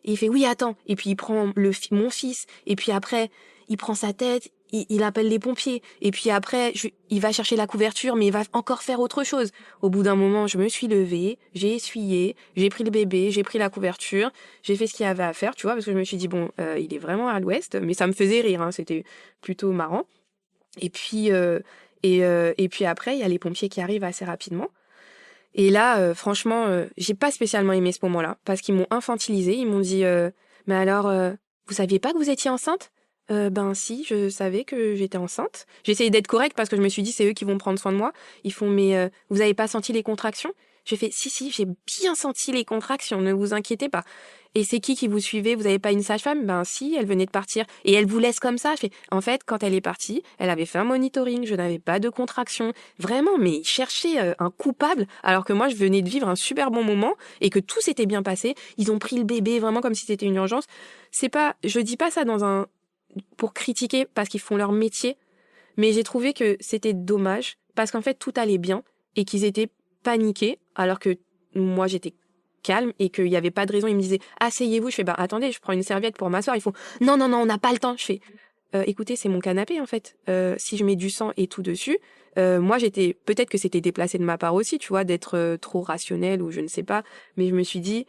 Et il fait oui attends. Et puis il prend mon fils et puis après il prend sa tête. Il appelle les pompiers. Et puis après, il va chercher la couverture, mais il va encore faire autre chose. Au bout d'un moment, je me suis levée, j'ai essuyé, j'ai pris le bébé, j'ai pris la couverture, j'ai fait ce qu'il y avait à faire, tu vois, parce que je me suis dit, bon, il est vraiment à l'ouest, mais ça me faisait rire, hein, c'était plutôt marrant. Et puis, et puis après, il y a les pompiers qui arrivent assez rapidement. Et là, franchement, j'ai pas spécialement aimé ce moment-là, parce qu'ils m'ont infantilisée, ils m'ont dit, mais alors, vous saviez pas que vous étiez enceinte? Ben si, je savais que j'étais enceinte. J'ai essayé d'être correcte parce que je me suis dit c'est eux qui vont prendre soin de moi. Ils font mais vous avez pas senti les contractions? J'ai fait si, j'ai bien senti les contractions, ne vous inquiétez pas. Et c'est qui vous suivait? Vous avez pas une sage-femme? Ben si, elle venait de partir et elle vous laisse comme ça. Je fais en fait quand elle est partie, elle avait fait un monitoring, je n'avais pas de contractions. Vraiment, mais ils cherchaient un coupable alors que moi je venais de vivre un super bon moment et que tout s'était bien passé. Ils ont pris le bébé vraiment comme si c'était une urgence. C'est pas, je dis pas ça pour critiquer parce qu'ils font leur métier, mais j'ai trouvé que c'était dommage parce qu'en fait tout allait bien et qu'ils étaient paniqués alors que moi j'étais calme et qu'il n'y avait pas de raison. Ils me disaient asseyez-vous. Je fais bah attendez, je prends une serviette pour m'asseoir. Ils font non non non, on n'a pas le temps. Je fais écoutez, c'est mon canapé en fait. Si je mets du sang et tout dessus, moi j'étais peut-être que c'était déplacé de ma part aussi, tu vois, d'être trop rationnel ou je ne sais pas, mais je me suis dit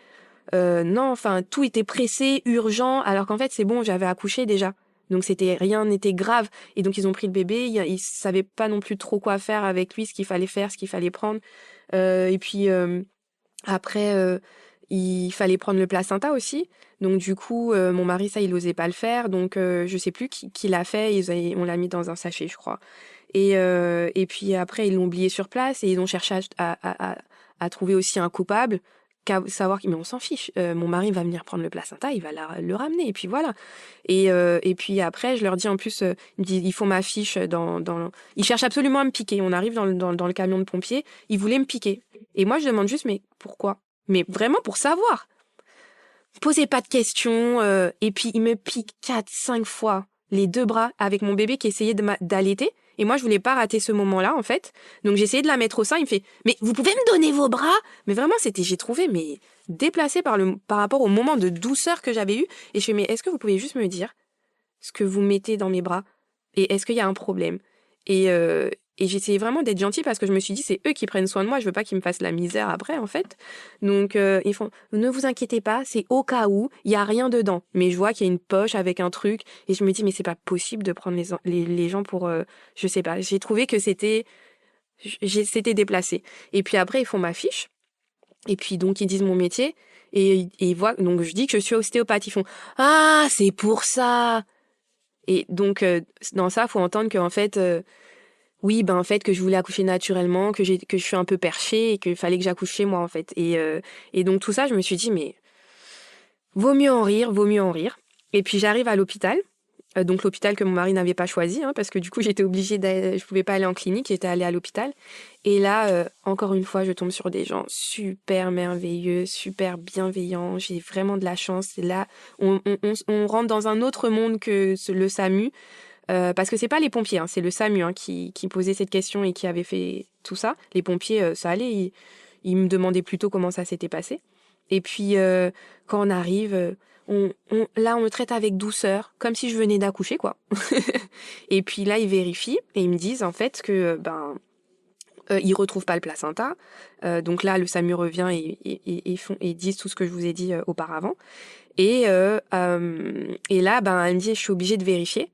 non, enfin tout était pressé, urgent, alors qu'en fait c'est bon, j'avais accouché déjà. Donc rien n'était grave. Et donc ils ont pris le bébé, ils savaient pas non plus trop quoi faire avec lui, ce qu'il fallait faire, ce qu'il fallait prendre. Et puis après, il fallait prendre le placenta aussi. Donc du coup, mon mari, ça, il osait pas le faire. Donc je sais plus qui l'a fait. On l'a mis dans un sachet, je crois. Et puis après, ils l'ont oublié sur place et ils ont cherché à trouver aussi un coupable. Qu'à savoir, mais on s'en fiche. Mon mari va venir prendre le placenta, il va le ramener. Et puis voilà. Et puis après, je leur dis en plus, ils me disent, ils font ma fiche Ils cherchent absolument à me piquer. On arrive dans le camion de pompiers. Ils voulaient me piquer. Et moi, je demande juste, mais pourquoi? Mais vraiment pour savoir. Posez pas de questions. Et puis, il me pique 4, 5 fois les 2 bras avec mon bébé qui essayait d'allaiter. Et moi, je voulais pas rater ce moment-là, en fait. Donc, j'ai essayé de la mettre au sein. Il me fait, mais vous pouvez me donner vos bras? Mais vraiment, j'ai trouvé, mais déplacé par rapport au moment de douceur que j'avais eu. Et je fais, mais est-ce que vous pouvez juste me dire ce que vous mettez dans mes bras? Et est-ce qu'il y a un problème? Et, euh, et j'essayais vraiment d'être gentille parce que je me suis dit, c'est eux qui prennent soin de moi, je veux pas qu'ils me fassent la misère après, en fait. Donc, ils font, ne vous inquiétez pas, c'est au cas où, il y a rien dedans. Mais je vois qu'il y a une poche avec un truc, et je me dis, mais c'est pas possible de prendre les gens pour, je sais pas. J'ai trouvé que c'était déplacé. Et puis après, ils font ma fiche, et puis donc, ils disent mon métier, et ils voient, donc je dis que je suis ostéopathe. Ils font, ah, c'est pour ça! Et donc, dans ça, faut entendre qu'en fait, oui, ben en fait, que je voulais accoucher naturellement, que je suis un peu perchée et qu'il fallait que j'accouche chez moi, en fait. Et donc, tout ça, je me suis dit, mais vaut mieux en rire, vaut mieux en rire. Et puis, j'arrive à l'hôpital. Donc, l'hôpital que mon mari n'avait pas choisi, hein, parce que du coup, j'étais obligée d'aller, je pouvais pas aller en clinique, j'étais allée à l'hôpital. Et là, encore une fois, je tombe sur des gens super merveilleux, super bienveillants. J'ai vraiment de la chance. Et là, on rentre dans un autre monde que le SAMU. parce que c'est pas les pompiers, hein, c'est le SAMU qui posait cette question et qui avait fait tout ça. Les pompiers, ça allait, ils me demandaient plutôt comment ça s'était passé. Et puis, quand on arrive, là, on me traite avec douceur, comme si je venais d'accoucher, quoi. Et puis là, ils vérifient et ils me disent, en fait, que, ils retrouvent pas le placenta. Donc là, le SAMU revient et disent tout ce que je vous ai dit auparavant. Et là, elle me dit, je suis obligée de vérifier.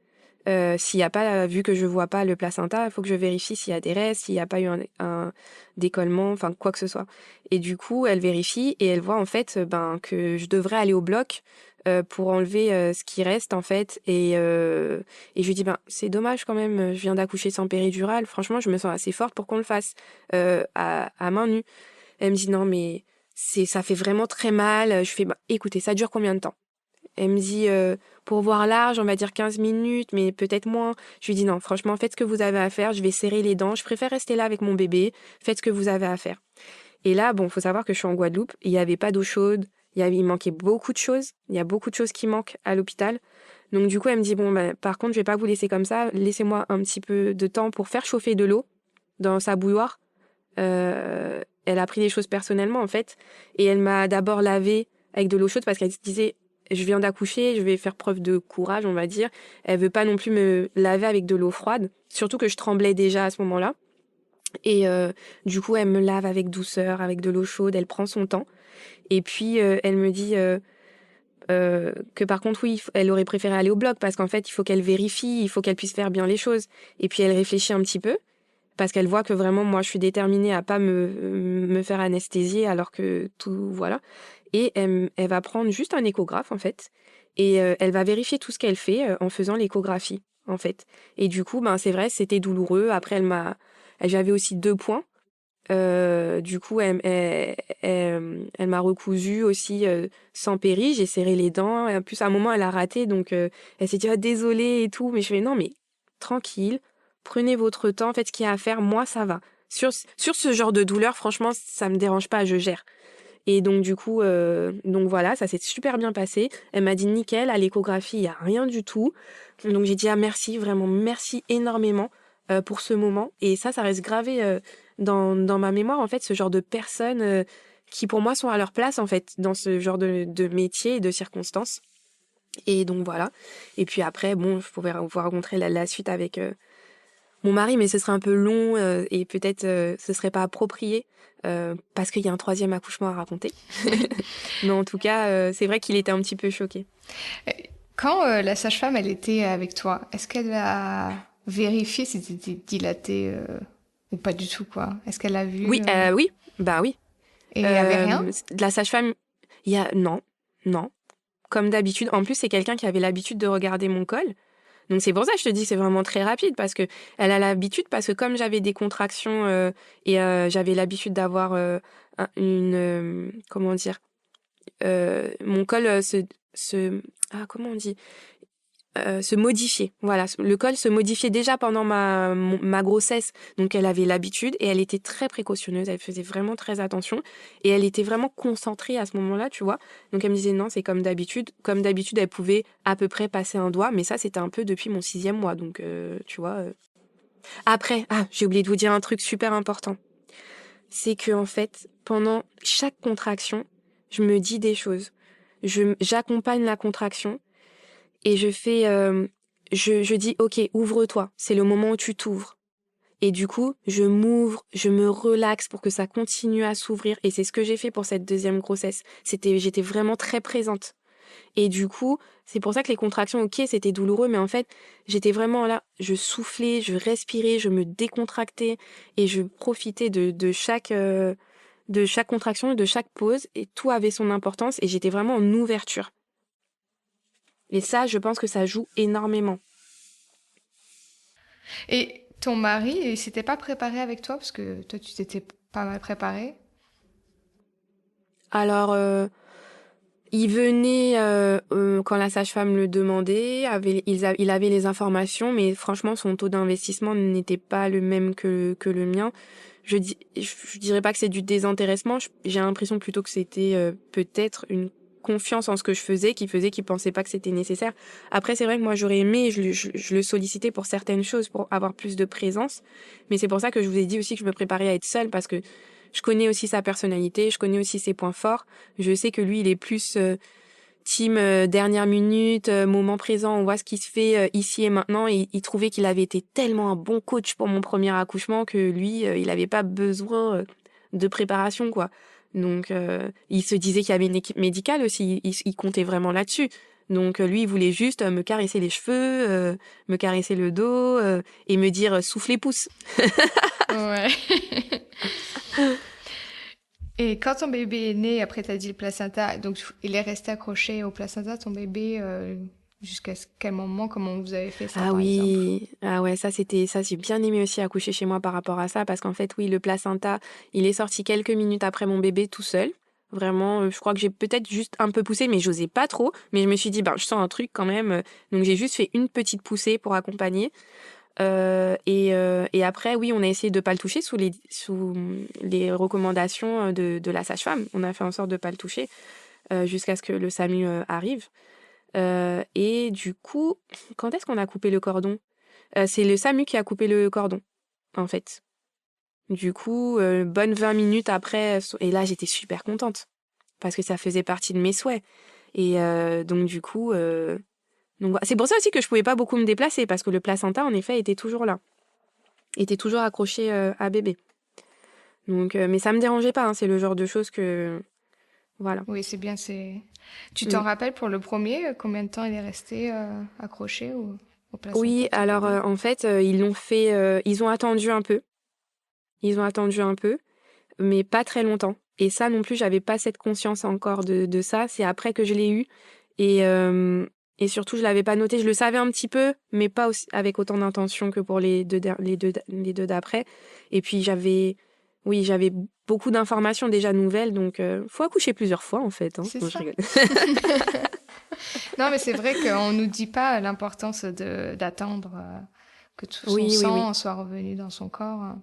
S'il y a pas, vu que je vois pas le placenta, il faut que je vérifie s'il y a des restes, s'il n'y a pas eu un décollement, enfin quoi que ce soit. Et du coup, elle vérifie et elle voit en fait que je devrais aller au bloc pour enlever ce qui reste en fait. Et je lui dis c'est dommage quand même, je viens d'accoucher sans péridurale. Franchement, je me sens assez forte pour qu'on le fasse à main nue. Elle me dit non mais ça fait vraiment très mal. Je fais écoutez, ça dure combien de temps? Elle me dit, pour voir large, on va dire 15 minutes, mais peut-être moins. Je lui dis non, franchement, faites ce que vous avez à faire. Je vais serrer les dents. Je préfère rester là avec mon bébé. Faites ce que vous avez à faire. Et là, faut savoir que je suis en Guadeloupe. Il n'y avait pas d'eau chaude. Il manquait beaucoup de choses. Il y a beaucoup de choses qui manquent à l'hôpital. Donc, du coup, elle me dit, par contre, je vais pas vous laisser comme ça. Laissez-moi un petit peu de temps pour faire chauffer de l'eau dans sa bouilloire. Elle a pris les choses personnellement, en fait. Et elle m'a d'abord lavé avec de l'eau chaude parce qu'elle se disait, je viens d'accoucher, je vais faire preuve de courage, on va dire. Elle veut pas non plus me laver avec de l'eau froide, surtout que je tremblais déjà à ce moment-là. Et du coup, elle me lave avec douceur, avec de l'eau chaude, elle prend son temps. Et puis, elle me dit que par contre, oui, elle aurait préféré aller au bloc parce qu'en fait, il faut qu'elle vérifie, il faut qu'elle puisse faire bien les choses. Et puis, elle réfléchit un petit peu parce qu'elle voit que vraiment, moi, je suis déterminée à pas me faire anesthésier alors que tout, voilà. Et elle va prendre juste un échographe, en fait, et elle va vérifier tout ce qu'elle fait en faisant l'échographie, en fait. Et du coup, c'est vrai, c'était douloureux. Après, j'avais aussi 2 points. Du coup, elle m'a recousu aussi sans péri. J'ai serré les dents. Et en plus, à un moment, elle a raté, donc elle s'est dit ah, désolée et tout. Mais je fais non, mais tranquille, prenez votre temps, faites ce qu'il y a à faire. Moi, ça va. Sur ce genre de douleur, franchement, ça me dérange pas, je gère. Et donc du coup, donc voilà, ça s'est super bien passé. Elle m'a dit nickel, à l'échographie, il y a rien du tout. Donc j'ai dit ah merci, vraiment merci énormément pour ce moment. Et ça reste gravé dans ma mémoire en fait, ce genre de personnes qui pour moi sont à leur place en fait dans ce genre de métier et de circonstances. Et donc voilà. Et puis après, je pourrais vous raconter la suite avec mon mari, mais ce serait un peu long et peut-être ce serait pas approprié parce qu'il y a un 3e accouchement à raconter. Mais en tout cas, c'est vrai qu'il était un petit peu choqué. Quand la sage-femme, elle était avec toi, est-ce qu'elle a vérifié si c'était dilaté ou pas du tout, quoi? Est-ce qu'elle a vu Oui, oui, oui. et il y avait rien? De la sage-femme, il y a non, comme d'habitude. En plus, c'est quelqu'un qui avait l'habitude de regarder mon col. Donc c'est pour ça que je te dis c'est vraiment très rapide parce que elle a l'habitude parce que comme j'avais des contractions et j'avais l'habitude d'avoir comment dire mon col comment on dit se modifier. Voilà, le col se modifiait déjà pendant ma grossesse. Donc elle avait l'habitude et elle était très précautionneuse, elle faisait vraiment très attention et elle était vraiment concentrée à ce moment-là, tu vois. Donc elle me disait non, c'est comme d'habitude. Comme d'habitude, elle pouvait à peu près passer un doigt, mais ça c'était un peu depuis mon 6e mois. Donc tu vois. Après, j'ai oublié de vous dire un truc super important. C'est que en fait, pendant chaque contraction, je me dis des choses. J'accompagne la contraction et je fais, je dis, ok, ouvre-toi. C'est le moment où tu t'ouvres. Et du coup, je m'ouvre, je me relaxe pour que ça continue à s'ouvrir. Et c'est ce que j'ai fait pour cette 2e grossesse. J'étais vraiment très présente. Et du coup, c'est pour ça que les contractions, ok, c'était douloureux, mais en fait, j'étais vraiment là. Je soufflais, je respirais, je me décontractais et je profitais de chaque contraction et de chaque pause. Et tout avait son importance et j'étais vraiment en ouverture. Et ça, je pense que ça joue énormément. Et ton mari, il s'était pas préparé avec toi parce que toi, tu t'étais pas mal préparée? Alors, il venait quand la sage-femme le demandait, il avait les informations, mais franchement, son taux d'investissement n'était pas le même que le mien. Je dirais pas que c'est du désintéressement, j'ai l'impression plutôt que c'était peut-être une confiance en ce que je faisais qui faisait qu'il pensait pas que c'était nécessaire. Après, c'est vrai que moi, j'aurais aimé, je le sollicitais pour certaines choses, pour avoir plus de présence. Mais c'est pour ça que je vous ai dit aussi que je me préparais à être seule parce que je connais aussi sa personnalité, je connais aussi ses points forts. Je sais que lui, il est plus team dernière minute, moment présent, on voit ce qui se fait ici et maintenant. Et il trouvait qu'il avait été tellement un bon coach pour mon premier accouchement que lui, il avait pas besoin de préparation, quoi. Donc, il se disait qu'il y avait une équipe médicale aussi. Il comptait vraiment là-dessus. Donc, lui, il voulait juste me caresser les cheveux, me caresser le dos et me dire souffle les pouces. Ouais. Et quand ton bébé est né, après t'as dit le placenta, donc il est resté accroché au placenta, ton bébé, jusqu'à quel moment, comment vous avez fait ça Ah par exemple? oui, ah ouais, ça, j'ai bien aimé aussi accoucher chez moi par rapport à ça, parce qu'en fait, oui, le placenta, il est sorti quelques minutes après mon bébé tout seul. Vraiment, je crois que j'ai peut-être juste un peu poussé, mais j'osais pas trop. Mais je me suis dit, ben, je sens un truc quand même. Donc j'ai juste fait une petite poussée pour accompagner. Et après, oui, on a essayé de pas le toucher sous les recommandations de la sage-femme. On a fait en sorte de pas le toucher jusqu'à ce que le SAMU arrive. Et du coup, quand est-ce qu'on a coupé le cordon? C'est le SAMU qui a coupé le cordon, en fait. Du coup, bonne 20 minutes après, et là, j'étais super contente parce que ça faisait partie de mes souhaits. Et donc, du coup, c'est pour ça aussi que je pouvais pas beaucoup me déplacer parce que le placenta, en effet, était toujours là, était toujours accroché à bébé. Donc, mais ça me dérangeait pas, hein, c'est le genre de choses que, voilà. Oui, c'est bien, c'est... Tu t'en Mm. rappelles pour le premier, combien de temps il est resté accroché au placenta Oui, de ton alors bébé? en fait, ils l'ont fait, ils ont attendu un peu. Ils ont attendu un peu, mais pas très longtemps. Et ça non plus, j'avais pas cette conscience encore de ça. C'est après que je l'ai eu. Et, euh, et surtout, je l'avais pas noté. Je le savais un petit peu, mais pas aussi, avec autant d'intention que pour les deux d'après. Et puis, j'avais beaucoup d'informations déjà nouvelles. Donc, faut accoucher plusieurs fois, en fait. Hein. C'est Non, je ça. rigole. Non, mais c'est vrai qu'on nous dit pas l'importance d'attendre que tout son Oui, oui, oui. sang soit revenu dans son corps.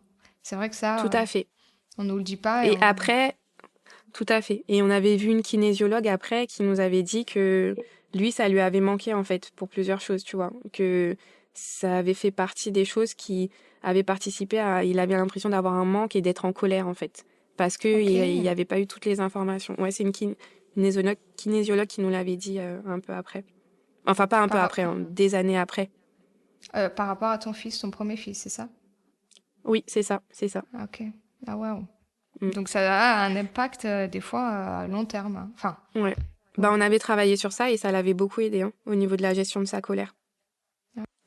C'est vrai que Tout ça, à fait. on nous le dit pas et Et on... après, tout à fait. Et on avait vu une kinésiologue après qui nous avait dit que lui, ça lui avait manqué en fait pour plusieurs choses, tu vois. Que ça avait fait partie des choses qui avaient participé à... Il avait l'impression d'avoir un manque et d'être en colère en fait. Parce qu'il Ok. n'y avait pas eu toutes les informations. Ouais, c'est une kinésiologue qui nous l'avait dit un peu après. Enfin, pas un peu Par, après, hein, des années après. par rapport à ton fils, ton premier fils, c'est ça? Oui, c'est ça, c'est ça. Ah, ok. Ah, waouh. Mm. Donc ça a un impact des fois à long terme, hein. Enfin, Ouais. Bah, ouais. on avait travaillé sur ça et ça l'avait beaucoup aidé hein, au niveau de la gestion de sa colère.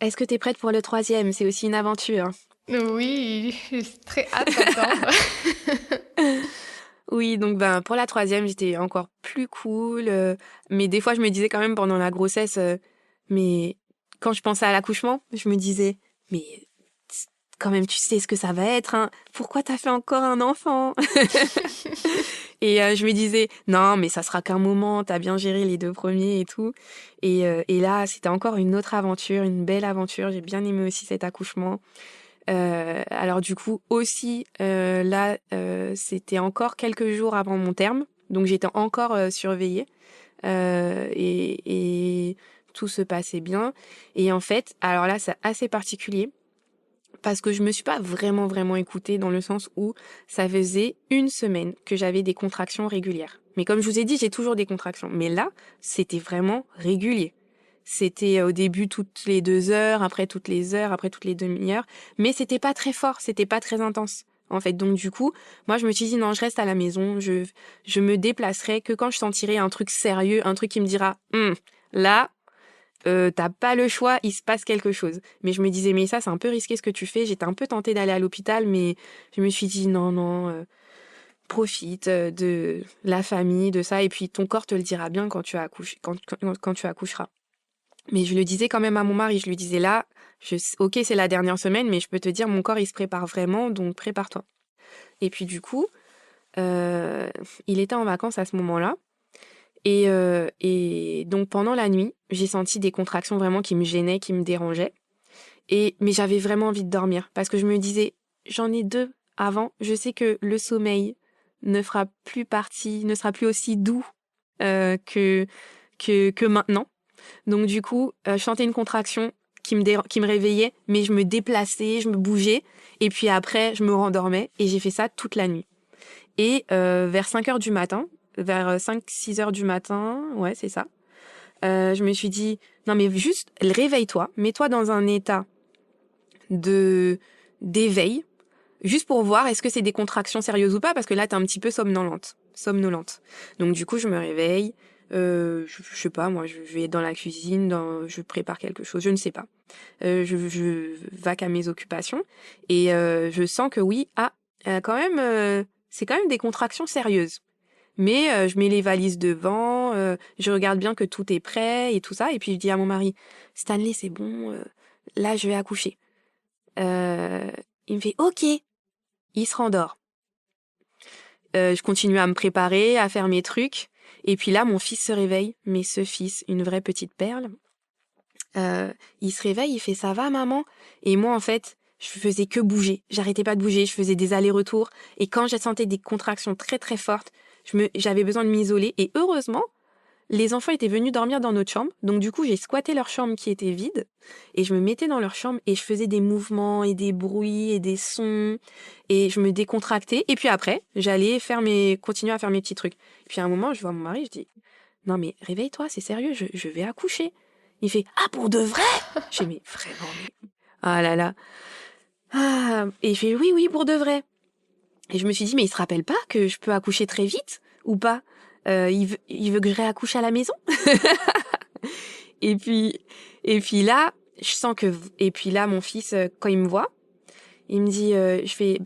Est-ce que t'es prête pour le troisième? C'est aussi une aventure. Oui, j'ai très hâte d'entendre. Oui, donc ben pour la troisième, j'étais encore plus cool. Mais des fois, je me disais quand même pendant la grossesse, mais quand je pensais à l'accouchement, je me disais, mais quand même, tu sais ce que ça va être, hein. Pourquoi t'as fait encore un enfant? Et je me disais, non, mais ça sera qu'un moment, t'as bien géré les deux premiers et tout. Et là, c'était encore une autre aventure, une belle aventure. J'ai bien aimé aussi cet accouchement. Alors du coup aussi là c'était encore quelques jours avant mon terme donc j'étais encore surveillée et tout se passait bien et en fait alors là c'est assez particulier parce que je me suis pas vraiment écoutée dans le sens où ça faisait une semaine que j'avais des contractions régulières mais comme je vous ai dit j'ai toujours des contractions mais là c'était vraiment régulier. C'était au début toutes les 2 heures, après toutes les heures, après toutes les demi-heures. Mais c'était pas très fort, c'était pas très intense. En fait, donc du coup, moi je me suis dit non, je reste à la maison, je me déplacerai que quand je sentirai un truc sérieux, un truc qui me dira là, t'as pas le choix, il se passe quelque chose. Mais je me disais mais ça c'est un peu risqué ce que tu fais. J'étais un peu tentée d'aller à l'hôpital, mais je me suis dit non, profite de la famille, de ça, et puis ton corps te le dira bien quand tu accouches, quand tu accoucheras. Mais je le disais quand même à mon mari, je lui disais là, ok c'est la dernière semaine, mais je peux te dire mon corps il se prépare vraiment, donc prépare-toi. Et puis du coup, euh, il était en vacances à ce moment-là, et donc pendant la nuit, j'ai senti des contractions vraiment qui me gênaient, qui me dérangeaient, mais j'avais vraiment envie de dormir, parce que je me disais, j'en ai deux avant, je sais que le sommeil ne fera plus partie, ne sera plus aussi doux que maintenant. Donc du coup, je sentais une contraction qui me réveillait, mais je me déplaçais, je me bougeais, et puis après, je me rendormais, et j'ai fait ça toute la nuit. Et vers 5 heures du matin, vers 5-6 heures du matin, ouais, c'est ça, je me suis dit, non mais juste, réveille-toi, mets-toi dans un état de d'éveil, juste pour voir est-ce que c'est des contractions sérieuses ou pas, parce que là, t'es un petit peu somnolente. Donc du coup, je me réveille, je sais pas, moi, je vais dans la cuisine, je prépare quelque chose, je ne sais pas. Je vaque à mes occupations et je sens que oui, quand même, c'est quand même des contractions sérieuses. Mais je mets les valises devant, je regarde bien que tout est prêt et tout ça, et puis je dis à mon mari, Stanley, c'est bon, là, je vais accoucher. Euh, il me fait OK. Il se rendort. Je continue à me préparer, à faire mes trucs. Et puis là, mon fils se réveille. Mais ce fils, une vraie petite perle, il se réveille, il fait ça va, maman? Et moi, en fait, je faisais que bouger. J'arrêtais pas de bouger. Je faisais des allers-retours. Et quand je sentais des contractions très très fortes, j'avais besoin de m'isoler. Et heureusement, les enfants étaient venus dormir dans notre chambre, donc du coup j'ai squatté leur chambre qui était vide, et je me mettais dans leur chambre et je faisais des mouvements et des bruits et des sons, et je me décontractais, et puis après j'allais continuer à faire mes petits trucs. Et puis à un moment je vois mon mari, je dis, non mais réveille-toi, c'est sérieux, je vais accoucher. Il fait, ah pour de vrai? J'ai dit, mais vraiment, mais... Ah là là. Ah. Et il fait, oui, oui, pour de vrai. Et je me suis dit, mais il se rappelle pas que je peux accoucher très vite ou pas? Il veut que je réaccouche à la maison? Et puis, et puis là, je sens que, et puis là, mon fils, quand il me voit, il me dit, je fais,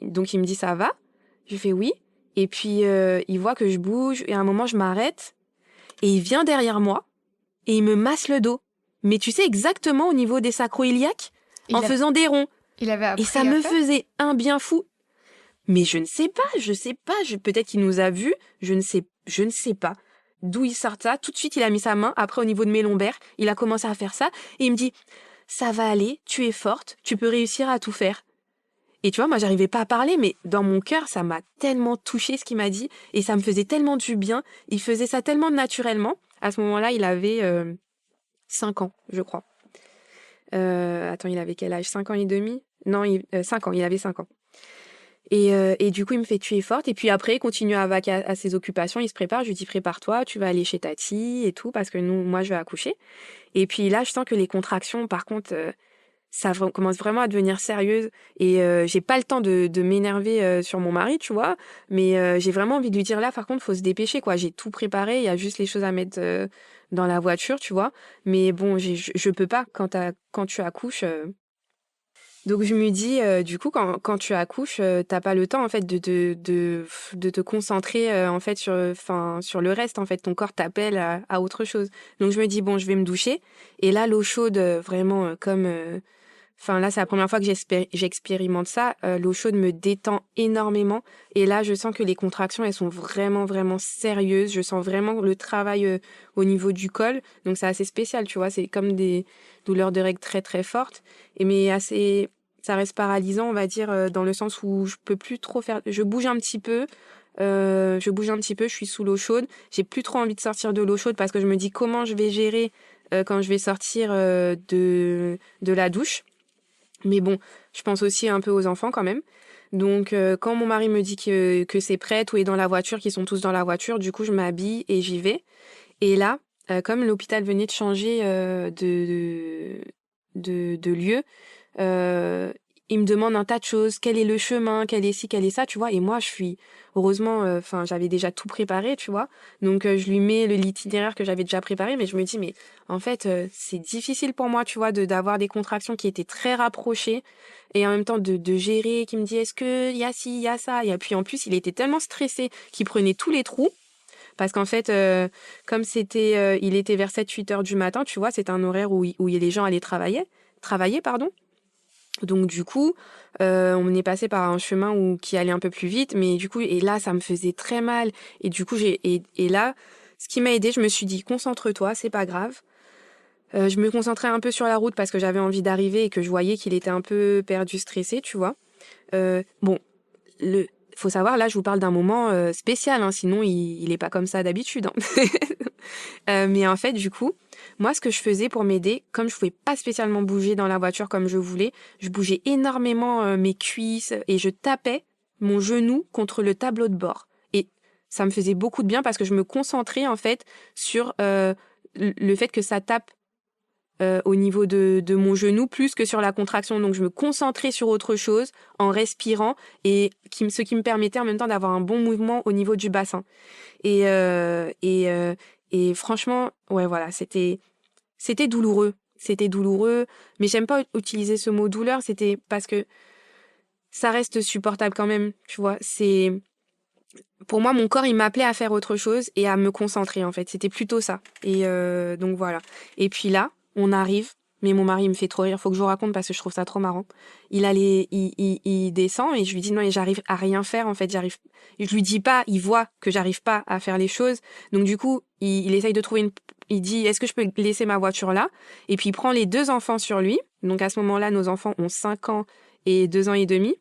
donc il me dit, ça va? Je fais oui. Et puis, il voit que je bouge, et à un moment, je m'arrête, et il vient derrière moi, et il me masse le dos. Mais tu sais, exactement au niveau des sacro-iliaques, en faisant des ronds. Il avait Et ça appris à me faire? faisait un bien fou. Mais je sais pas, peut-être qu'il nous a vus, je ne sais pas. D'où il sort ça, tout de suite il a mis sa main, après au niveau de mes lombaires, il a commencé à faire ça, et il me dit, ça va aller, tu es forte, tu peux réussir à tout faire. Et tu vois, moi j'arrivais pas à parler, mais dans mon cœur, ça m'a tellement touché ce qu'il m'a dit, et ça me faisait tellement du bien, il faisait ça tellement naturellement. À ce moment-là, il avait 5 ans, je crois. Attends, il avait quel âge? 5 ans et demi? Non, 5 ans, il avait 5 ans. Et du coup, il me fait tu es forte. Et puis après, il continue à ses occupations. Il se prépare. Je lui dis prépare-toi, tu vas aller chez Tati et tout parce que moi, je vais accoucher. Et puis là, je sens que les contractions, par contre, commence vraiment à devenir sérieuse. Et j'ai pas le temps de m'énerver sur mon mari, tu vois. Mais j'ai vraiment envie de lui dire là, par contre, faut se dépêcher, quoi. J'ai tout préparé. Il y a juste les choses à mettre dans la voiture, tu vois. Mais bon, je peux pas quand tu accouches. Donc je me dis, du coup, quand tu accouches, t'as pas le temps en fait de te concentrer en fait sur le reste. En fait, ton corps t'appelle à autre chose. Donc je me dis bon, je vais me doucher. Et là, l'eau chaude, vraiment enfin là, c'est la première fois que j'expérimente ça. L'eau chaude me détend énormément. Et là, je sens que les contractions, elles sont vraiment vraiment sérieuses. Je sens vraiment le travail au niveau du col. Donc c'est assez spécial, tu vois. C'est comme des douleurs de règles très très fortes. Mais assez ça reste paralysant, on va dire, dans le sens où je peux plus trop faire. Je bouge un petit peu, je suis sous l'eau chaude. J'ai plus trop envie de sortir de l'eau chaude parce que je me dis comment je vais gérer quand je vais sortir de la douche. Mais bon, je pense aussi un peu aux enfants quand même. Donc, quand mon mari me dit que c'est prêt, tout est dans la voiture, qu'ils sont tous dans la voiture, du coup, je m'habille et j'y vais. Et là, comme l'hôpital venait de changer de lieu, euh, il me demande un tas de choses. Quel est le chemin? Quel est ci? Quel est ça? Tu vois? Et moi, heureusement, enfin, j'avais déjà tout préparé, tu vois. Donc, je lui mets l'itinéraire que j'avais déjà préparé, mais je me dis, mais en fait, c'est difficile pour moi, tu vois, d'avoir des contractions qui étaient très rapprochées et en même temps de gérer, qui me dit, est-ce que il y a ci, il y a ça? Et puis, en plus, il était tellement stressé qu'il prenait tous les trous. Parce qu'en fait, comme il était vers 7-8 heures du matin, tu vois, c'est un horaire où les gens allaient travailler, pardon. Donc du coup, on est passé par un chemin qui allait un peu plus vite, mais du coup, et là, ça me faisait très mal. Et du coup, et là, ce qui m'a aidé, je me suis dit, concentre-toi, c'est pas grave. Je me concentrais un peu sur la route parce que j'avais envie d'arriver et que je voyais qu'il était un peu perdu, stressé, tu vois. Bon, faut savoir, là, je vous parle d'un moment spécial, hein, sinon il est pas comme ça d'habitude. Hein. Mais en fait, du coup, moi, ce que je faisais pour m'aider, comme je pouvais pas spécialement bouger dans la voiture comme je voulais, je bougeais énormément mes cuisses et je tapais mon genou contre le tableau de bord. Et ça me faisait beaucoup de bien parce que je me concentrais en fait sur le fait que ça tape au niveau de mon genou plus que sur la contraction. Donc je me concentrais sur autre chose en respirant et ce qui me permettait en même temps d'avoir un bon mouvement au niveau du bassin. Et, et franchement, ouais, voilà, c'était douloureux. C'était douloureux, mais j'aime pas utiliser ce mot douleur, c'était parce que ça reste supportable quand même, tu vois. Pour moi, mon corps, il m'appelait à faire autre chose et à me concentrer, en fait. C'était plutôt ça. Et donc voilà. Et puis là, on arrive, mais mon mari il me fait trop rire, faut que je vous raconte parce que je trouve ça trop marrant. Il descend et je lui dis non, et j'arrive à rien faire, en fait. Je lui dis pas, il voit que j'arrive pas à faire les choses. Donc du coup, il essaye de trouver il dit, est-ce que je peux laisser ma voiture là? Et puis il prend les 2 enfants sur lui. Donc à ce moment-là, nos enfants ont 5 ans et 2 ans et demi.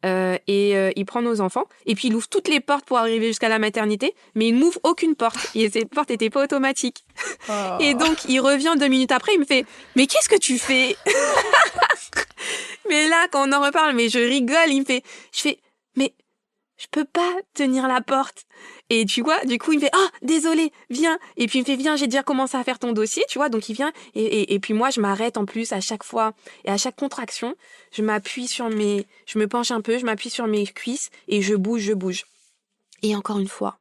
Il prend nos enfants et puis il ouvre toutes les portes pour arriver jusqu'à la maternité, mais il m'ouvre aucune porte et ces portes n'étaient pas automatiques. Oh. Et donc il revient 2 minutes après, il me fait mais qu'est-ce que tu fais? Mais là quand on en reparle, mais je rigole, je fais mais je peux pas tenir la porte. Et tu vois, du coup, il me fait, désolé, viens. Et puis, il me fait, viens, j'ai déjà commencé à faire ton dossier, tu vois. Donc, il vient. Et puis, moi, je m'arrête en plus à chaque fois. Et à chaque contraction, je me penche un peu, je m'appuie sur mes cuisses et je bouge, je bouge. Et encore une fois,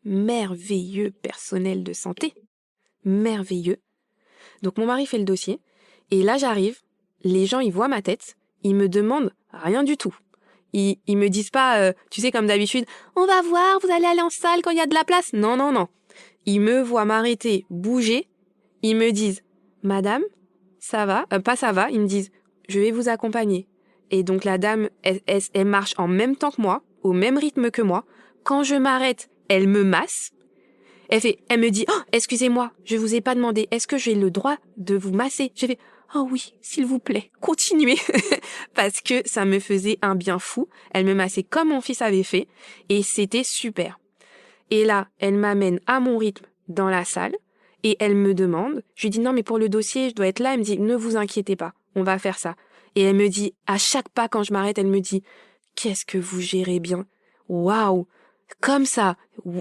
merveilleux personnel de santé. Merveilleux. Donc, mon mari fait le dossier. Et là, j'arrive. Les gens, ils voient ma tête. Ils me demandent rien du tout. Ils me disent pas, tu sais, comme d'habitude, on va voir, vous allez aller en salle quand il y a de la place. Non, non, non. Ils me voient m'arrêter, bouger. Ils me disent, madame, ça va, pas ça va. Ils me disent, je vais vous accompagner. Et donc la dame, elle marche en même temps que moi, au même rythme que moi. Quand je m'arrête, elle me masse. Elle me dit, excusez-moi, je vous ai pas demandé, est-ce que j'ai le droit de vous masser? J'ai fait, oh oui, s'il vous plaît, continuez. Parce que ça me faisait un bien fou. Elle me massait comme mon fils avait fait. Et c'était super. Et là, elle m'amène à mon rythme dans la salle. Et elle me demande, je lui dis, non, mais pour le dossier, je dois être là. Elle me dit, ne vous inquiétez pas, on va faire ça. Et elle me dit, à chaque pas quand je m'arrête, elle me dit, qu'est-ce que vous gérez bien. Waouh, comme ça,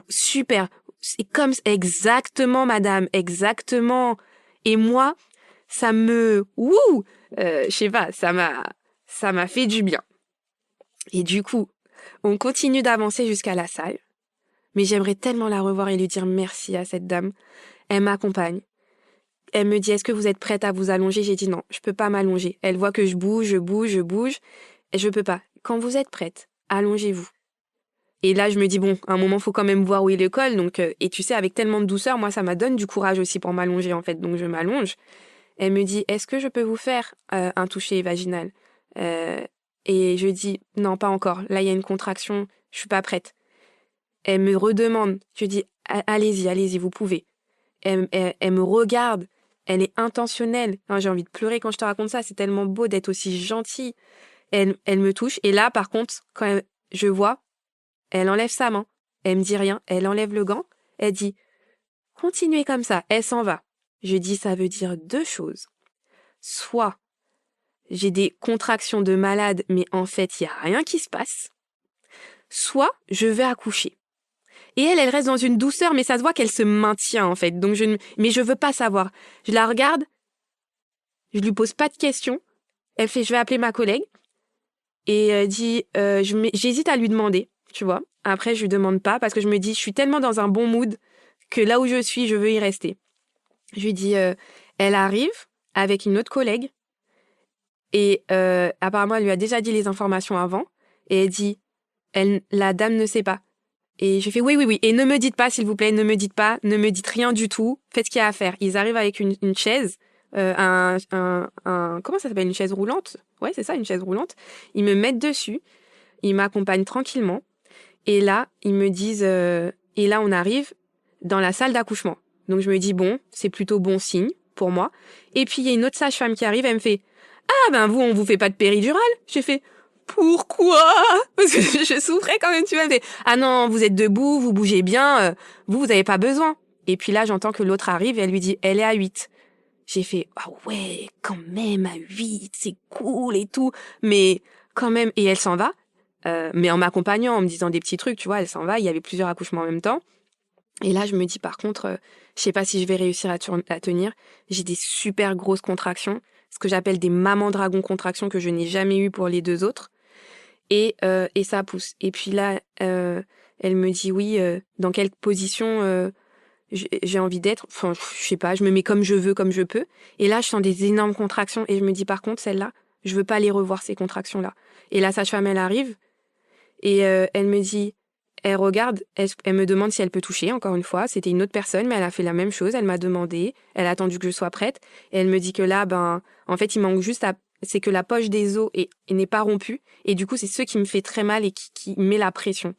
super. C'est comme exactement, madame, exactement. Et moi, ça me, je sais pas, ça m'a fait du bien. Et du coup, on continue d'avancer jusqu'à la salle. Mais j'aimerais tellement la revoir et lui dire merci à cette dame. Elle m'accompagne. Elle me dit, est-ce que vous êtes prête à vous allonger? J'ai dit non, je peux pas m'allonger. Elle voit que je bouge, je bouge, je bouge. Et je peux pas. Quand vous êtes prête, allongez-vous. Et là, je me dis, bon, à un moment, faut quand même voir où est le col. Donc, et tu sais, avec tellement de douceur, moi, ça m'a donne du courage aussi pour m'allonger, en fait. Donc, je m'allonge. Elle me dit, est-ce que je peux vous faire un toucher vaginal? Et je dis, non, pas encore. Là, il y a une contraction. Je suis pas prête. Elle me redemande. Je dis, allez-y, allez-y, vous pouvez. Elle me regarde. Elle est intentionnelle. Enfin, j'ai envie de pleurer quand je te raconte ça. C'est tellement beau d'être aussi gentille. Elle me touche. Et là, par contre, quand je vois, elle enlève sa main. Elle me dit rien. Elle enlève le gant. Elle dit, continuez comme ça. Elle s'en va. Je dis, ça veut dire 2 choses. Soit j'ai des contractions de malade, mais en fait, il n'y a rien qui se passe. Soit je vais accoucher. Et elle reste dans une douceur, mais ça se voit qu'elle se maintient, en fait. Donc mais je veux pas savoir. Je la regarde. Je lui pose pas de questions. Elle fait, je vais appeler ma collègue. Et elle dit, j'hésite à lui demander, tu vois. Après, je lui demande pas parce que je me dis, je suis tellement dans un bon mood que là où je suis, je veux y rester. Je lui dis, elle arrive avec une autre collègue. Et apparemment, elle lui a déjà dit les informations avant. Et elle dit, la dame ne sait pas. Et je fais, oui. Et ne me dites pas, s'il vous plaît, ne me dites pas, ne me dites rien du tout. Faites ce qu'il y a à faire. Ils arrivent avec une chaise, comment ça s'appelle, une chaise roulante? Ouais, c'est ça, une chaise roulante. Ils me mettent dessus. Ils m'accompagnent tranquillement. Et là, ils me disent, et là, on arrive dans la salle d'accouchement. Donc, je me dis, bon, c'est plutôt bon signe pour moi. Et puis, il y a une autre sage-femme qui arrive, elle me fait, ah, ben, vous, on vous fait pas de péridurale? J'ai fait, pourquoi? Parce que je souffrais quand même, tu vois. Ah non, vous êtes debout, vous bougez bien, vous avez pas besoin. Et puis là, j'entends que l'autre arrive et elle lui dit, elle est à 8. J'ai fait, ah ouais, quand même, à 8, c'est cool et tout. Mais quand même, et elle s'en va. Mais en m'accompagnant, en me disant des petits trucs, tu vois, elle s'en va. Il y avait plusieurs accouchements en même temps. Et là, je me dis, par contre, je sais pas si je vais réussir à tenir. J'ai des super grosses contractions, ce que j'appelle des mamans dragon contractions que je n'ai jamais eues pour les deux autres. Et ça pousse. Et puis là, elle me dit, oui, dans quelle position j'ai envie d'être. Enfin, je sais pas, je me mets comme je veux, comme je peux. Et là, je sens des énormes contractions et je me dis, par contre, celle-là, je veux pas les revoir, ces contractions-là. Et la sage-femme, elle arrive et elle me dit, elle regarde, elle me demande si elle peut toucher, encore une fois. C'était une autre personne, mais elle a fait la même chose. Elle m'a demandé, elle a attendu que je sois prête. Et elle me dit que là, en fait, il manque juste c'est que la poche des os n'est pas rompue. Et du coup, c'est ce qui me fait très mal et qui met la pression.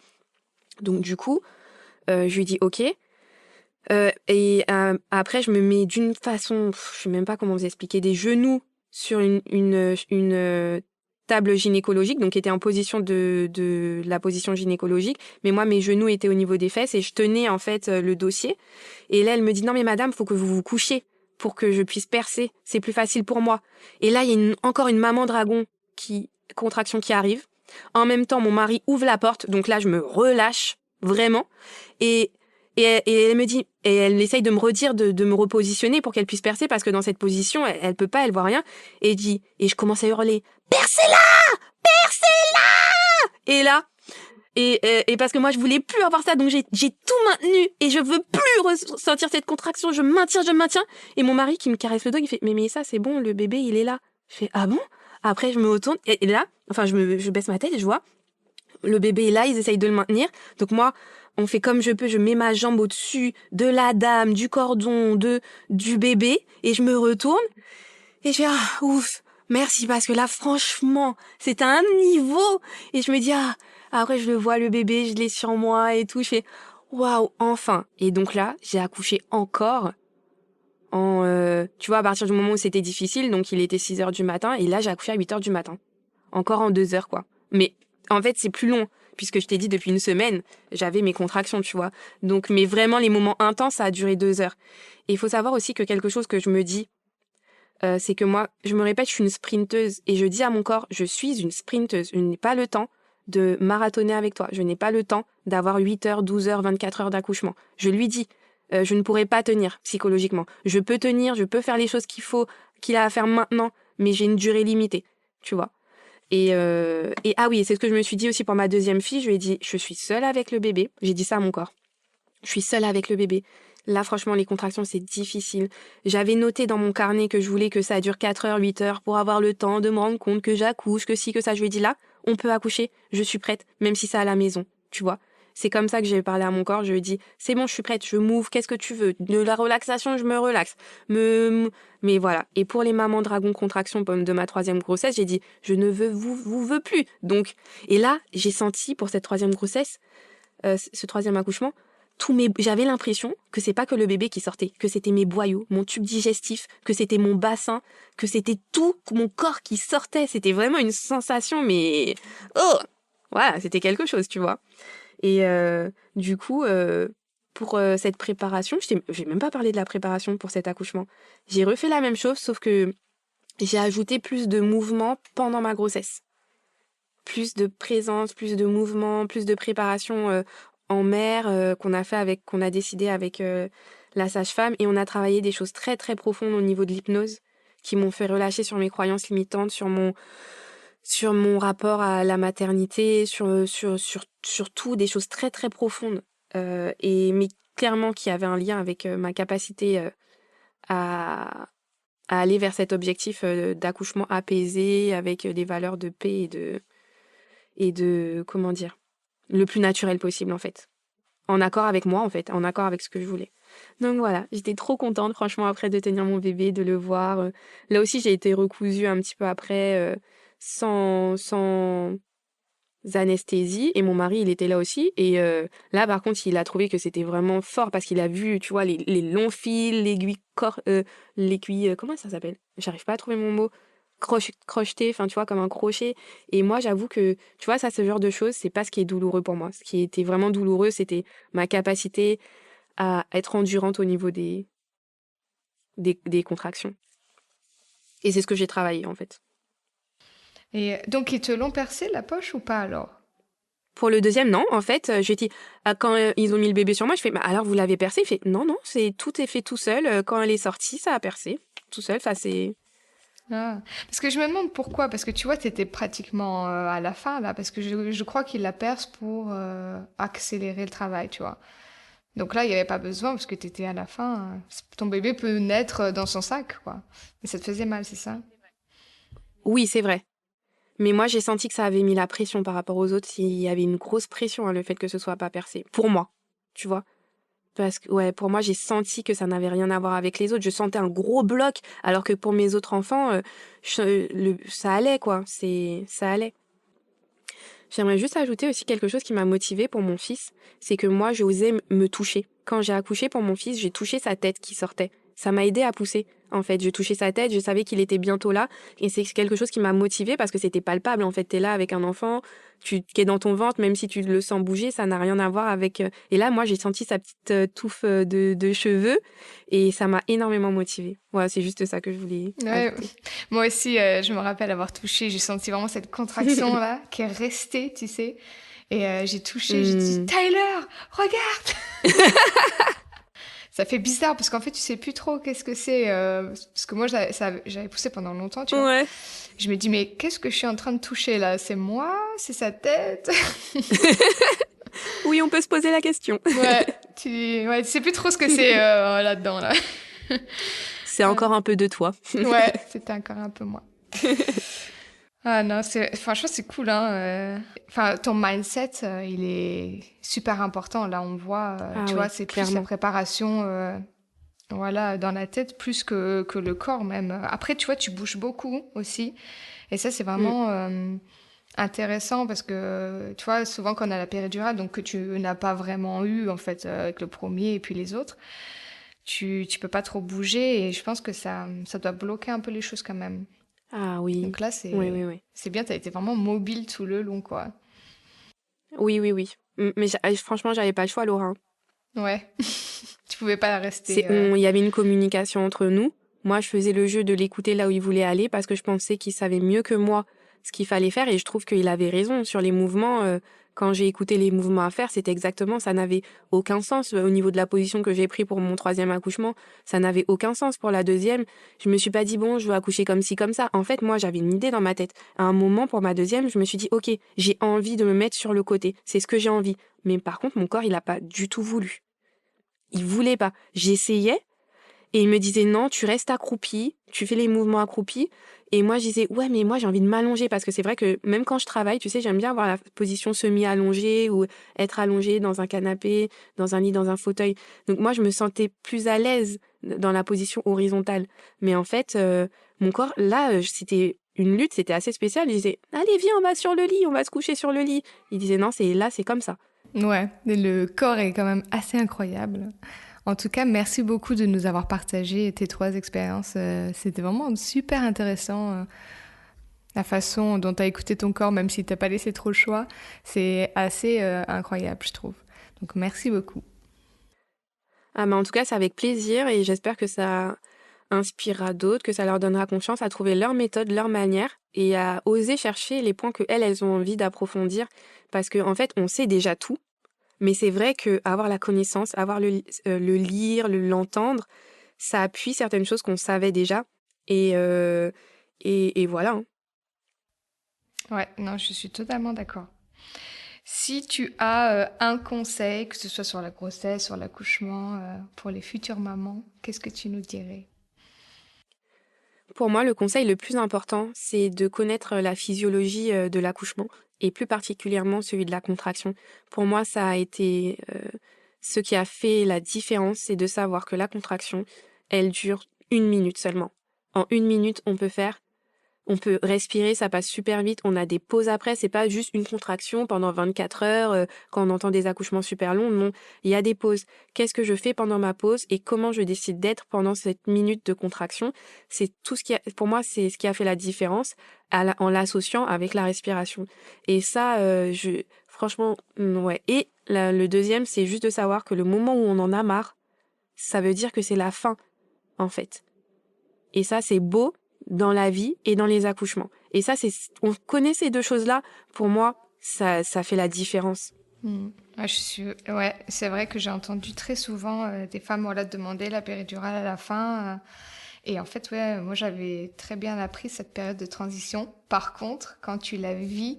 Donc, du coup, je lui dis, OK. Après, je me mets d'une façon, je sais même pas comment vous expliquer, des genoux sur une table gynécologique, donc qui était en position de la position gynécologique. Mais moi, mes genoux étaient au niveau des fesses et je tenais en fait le dossier. Et là, elle me dit, non mais madame, faut que vous vous couchiez pour que je puisse percer. C'est plus facile pour moi. Et là, il y a encore une maman dragon contraction qui arrive. En même temps, mon mari ouvre la porte, donc là, je me relâche vraiment. Et et elle me dit, et elle essaye de me redire de me repositionner pour qu'elle puisse percer parce que dans cette position, elle peut pas, elle voit rien. Et je commence à hurler, percez-la! Percez-la! Et là, et parce que moi je voulais plus avoir ça, donc j'ai tout maintenu et je veux plus ressentir cette contraction, je maintiens. Et mon mari qui me caresse le dos, il fait, mais ça c'est bon, le bébé il est là. Je fais, ah bon? Après je me retourne et là, enfin je baisse ma tête et je vois, le bébé est là, ils essayent de le maintenir. Donc moi, on fait comme je peux, je mets ma jambe au-dessus de la dame, du cordon, du bébé, et je me retourne, et je fais, ah, ouf, merci, parce que là, franchement, c'est à un niveau, et je me dis, ah, après je le vois, le bébé, je l'ai sur moi, et tout, je fais, waouh, enfin. Et donc là, j'ai accouché encore, tu vois, à partir du moment où c'était difficile, donc il était 6 heures du matin, et là, j'ai accouché à 8 heures du matin. Encore en 2 heures, quoi. Mais en fait, c'est plus long, puisque je t'ai dit, depuis une semaine, j'avais mes contractions, tu vois. Donc, mais vraiment, les moments intenses, ça a duré 2 heures. Et il faut savoir aussi que quelque chose que je me dis, c'est que moi, je me répète, je suis une sprinteuse. Et je dis à mon corps, je suis une sprinteuse. Je n'ai pas le temps de marathonner avec toi. Je n'ai pas le temps d'avoir 8 heures, 12 heures, 24 heures d'accouchement. Je lui dis, je ne pourrai pas tenir psychologiquement. Je peux tenir, je peux faire les choses qu'il a à faire maintenant, mais j'ai une durée limitée, tu vois. Et ah oui, c'est ce que je me suis dit aussi pour ma deuxième fille. Je lui ai dit, je suis seule avec le bébé. J'ai dit ça à mon corps. Je suis seule avec le bébé. Là, franchement, les contractions, c'est difficile. J'avais noté dans mon carnet que je voulais que ça dure 4 heures, 8 heures pour avoir le temps de me rendre compte que j'accouche, que si, que ça. Je lui ai dit là, on peut accoucher. Je suis prête, même si c'est à la maison. Tu vois? C'est comme ça que j'ai parlé à mon corps. Je lui ai dit, c'est bon, je suis prête, je m'ouvre, qu'est-ce que tu veux? De la relaxation, je me relaxe. Mais voilà. Et pour les mamans dragon contraction de ma troisième grossesse, j'ai dit, je ne vous veux plus. Donc, et là, j'ai senti pour cette troisième grossesse, ce troisième accouchement, j'avais l'impression que c'est pas que le bébé qui sortait, que c'était mes boyaux, mon tube digestif, que c'était mon bassin, que c'était tout mon corps qui sortait. C'était vraiment une sensation, mais oh, voilà, c'était quelque chose, tu vois. Et du coup, pour cette préparation, j'ai même pas parlé de la préparation pour cet accouchement. J'ai refait la même chose, sauf que j'ai ajouté plus de mouvement pendant ma grossesse. Plus de présence, plus de mouvement, plus de préparation en mer qu'on a décidé avec la sage-femme, et on a travaillé des choses très très profondes au niveau de l'hypnose qui m'ont fait relâcher sur mes croyances limitantes, sur mon rapport à la maternité, sur tout, des choses très très profondes, mais clairement qui avaient un lien avec ma capacité à, à aller vers cet objectif d'accouchement apaisé, avec des valeurs de paix et de comment dire, le plus naturel possible en fait. En accord avec moi en fait, en accord avec ce que je voulais. Donc voilà, j'étais trop contente franchement après de tenir mon bébé, de le voir. Là aussi j'ai été recousue un petit peu après, sans anesthésie, et mon mari il était là aussi, et là par contre il a trouvé que c'était vraiment fort parce qu'il a vu, tu vois, les longs fils, l'aiguille, comment ça s'appelle? J'arrive pas à trouver mon mot. crocheté, enfin, tu vois, comme un crochet. Et moi, j'avoue que, tu vois, ça, ce genre de choses, c'est pas ce qui est douloureux pour moi. Ce qui était vraiment douloureux, c'était ma capacité à être endurante au niveau des contractions. Et c'est ce que j'ai travaillé, en fait. Et donc, ils te l'ont percé la poche ou pas alors? Pour le deuxième, non. En fait, j'ai dit, quand ils ont mis le bébé sur moi, je fais, bah, alors vous l'avez percé? Il fait, non, non, tout est fait tout seul. Quand elle est sortie, ça a percé. Tout seul, enfin, c'est. Ah. Parce que je me demande pourquoi, parce que tu vois, tu étais pratiquement à la fin là, parce que je crois qu'ils la percent pour accélérer le travail, tu vois. Donc là, il n'y avait pas besoin, parce que tu étais à la fin. Ton bébé peut naître dans son sac, quoi. Mais ça te faisait mal, c'est ça? Oui, c'est vrai. Mais moi, j'ai senti que ça avait mis la pression par rapport aux autres. Il y avait une grosse pression, hein, le fait que ce soit pas percé. Pour moi, tu vois. Parce que, ouais, pour moi, j'ai senti que ça n'avait rien à voir avec les autres. Je sentais un gros bloc, alors que pour mes autres enfants, ça allait, quoi. Ça allait. J'aimerais juste ajouter aussi quelque chose qui m'a motivée pour mon fils. C'est que moi, j'osais me toucher. Quand j'ai accouché pour mon fils, j'ai touché sa tête qui sortait. Ça m'a aidé à pousser. En fait, je touchais sa tête, je savais qu'il était bientôt là. Et c'est quelque chose qui m'a motivée parce que c'était palpable. En fait, t'es là avec un enfant, qui est dans ton ventre, même si tu le sens bouger, ça n'a rien à voir avec. Et là, moi, j'ai senti sa petite touffe de cheveux et ça m'a énormément motivée. Voilà, c'est juste ça que je voulais Ouais, ajouter. moi aussi, je me rappelle avoir touché, j'ai senti vraiment cette contraction-là qui est restée, tu sais. Et j'ai touché, j'ai dit, Hmm. Tyler, regarde! Ça fait bizarre parce qu'en fait, tu sais plus trop qu'est-ce que c'est. Parce que moi, j'avais poussé pendant longtemps, tu vois. Ouais. Je me dis, mais qu'est-ce que je suis en train de toucher là? C'est moi? C'est sa tête? Oui, on peut se poser la question. Tu sais plus trop ce que c'est là-dedans, là. C'est Ah, encore un peu de toi. ouais, c'était encore un peu moi. Ah non, franchement, c'est cool, hein. Enfin, ton mindset, il est super important. Là, on voit, Ah tu vois, oui, c'est plus la clairement. préparation, voilà, dans la tête, plus que le corps même. Après, tu vois, tu bouges beaucoup aussi. Et ça, c'est Mm. vraiment intéressant parce que, tu vois, souvent quand on a la péridurale, donc que tu n'as pas vraiment eu, en fait, avec le premier et puis les autres, tu peux pas trop bouger et je pense que ça doit bloquer un peu les choses quand même. Ah oui. Donc là, Oui, oui, oui. c'est bien, tu as été vraiment mobile tout le long, quoi. Oui, oui, oui. Mais franchement, j'avais pas le choix, Laura. Ouais, tu pouvais pas rester. Il y avait une communication entre nous. Moi, je faisais le jeu de l'écouter là où il voulait aller parce que je pensais qu'il savait mieux que moi ce qu'il fallait faire et je trouve qu'il avait raison sur les mouvements. Quand j'ai écouté les mouvements à faire, c'était exactement, ça n'avait aucun sens au niveau de la position que j'ai pris pour mon troisième accouchement. Ça n'avait aucun sens pour la deuxième. Je me suis pas dit, bon, je veux accoucher comme ci, comme ça. En fait, moi, j'avais une idée dans ma tête. À un moment, pour ma deuxième, je me suis dit, ok, j'ai envie de me mettre sur le côté. C'est ce que j'ai envie. Mais par contre, mon corps, il a pas du tout voulu. Il voulait pas. J'essayais et il me disait non, tu restes accroupi, tu fais les mouvements accroupis. Et moi, je disais ouais, mais moi, j'ai envie de m'allonger parce que c'est vrai que même quand je travaille, tu sais, j'aime bien avoir la position semi-allongée ou être allongée dans un canapé, dans un lit, dans un fauteuil. Donc moi, je me sentais plus à l'aise dans la position horizontale. Mais en fait, mon corps, là, c'était une lutte, c'était assez spécial. Il disait allez, viens, on va sur le lit, on va se coucher sur le lit. Il disait non, c'est comme ça. Ouais, et le corps est quand même assez incroyable. En tout cas, merci beaucoup de nous avoir partagé tes 3 expériences. C'était vraiment super intéressant. La façon dont tu as écouté ton corps, même si tu n'as pas laissé trop le choix, c'est assez incroyable, je trouve. Donc, merci beaucoup. Ah, mais en tout cas, c'est avec plaisir et j'espère que ça inspirera d'autres, que ça leur donnera confiance à trouver leur méthode, leur manière et à oser chercher les points que elles ont envie d'approfondir parce qu'en fait, on sait déjà tout, mais c'est vrai que avoir la connaissance, avoir le lire, l'entendre, ça appuie certaines choses qu'on savait déjà et voilà, hein. Ouais, non, je suis totalement d'accord. Si tu as un conseil, que ce soit sur la grossesse, sur l'accouchement, pour les futures mamans, qu'est-ce que tu nous dirais? Pour moi, le conseil le plus important, c'est de connaître la physiologie de l'accouchement et plus particulièrement celui de la contraction. Pour moi, ça a été ce qui a fait la différence, c'est de savoir que la contraction, elle dure 1 minute seulement. En 1 minute, on peut faire On peut respirer, ça passe super vite. On a des pauses après. C'est pas juste une contraction pendant 24 heures quand on entend des accouchements super longs. Non, il y a des pauses. Qu'est-ce que je fais pendant ma pause et comment je décide d'être pendant cette minute de contraction? C'est tout pour moi, c'est ce qui a fait la différence en l'associant avec la respiration. Et ça, franchement, ouais. Et le deuxième, c'est juste de savoir que le moment où on en a marre, ça veut dire que c'est la fin, en fait. Et ça, c'est beau dans la vie et dans les accouchements. Et ça, on connaît ces deux choses-là. Pour moi, ça fait la différence. Ouais, c'est vrai que j'ai entendu très souvent des femmes demander la péridurale à la fin. Et en fait, ouais, moi, j'avais très bien appris cette période de transition. Par contre, quand tu la vis,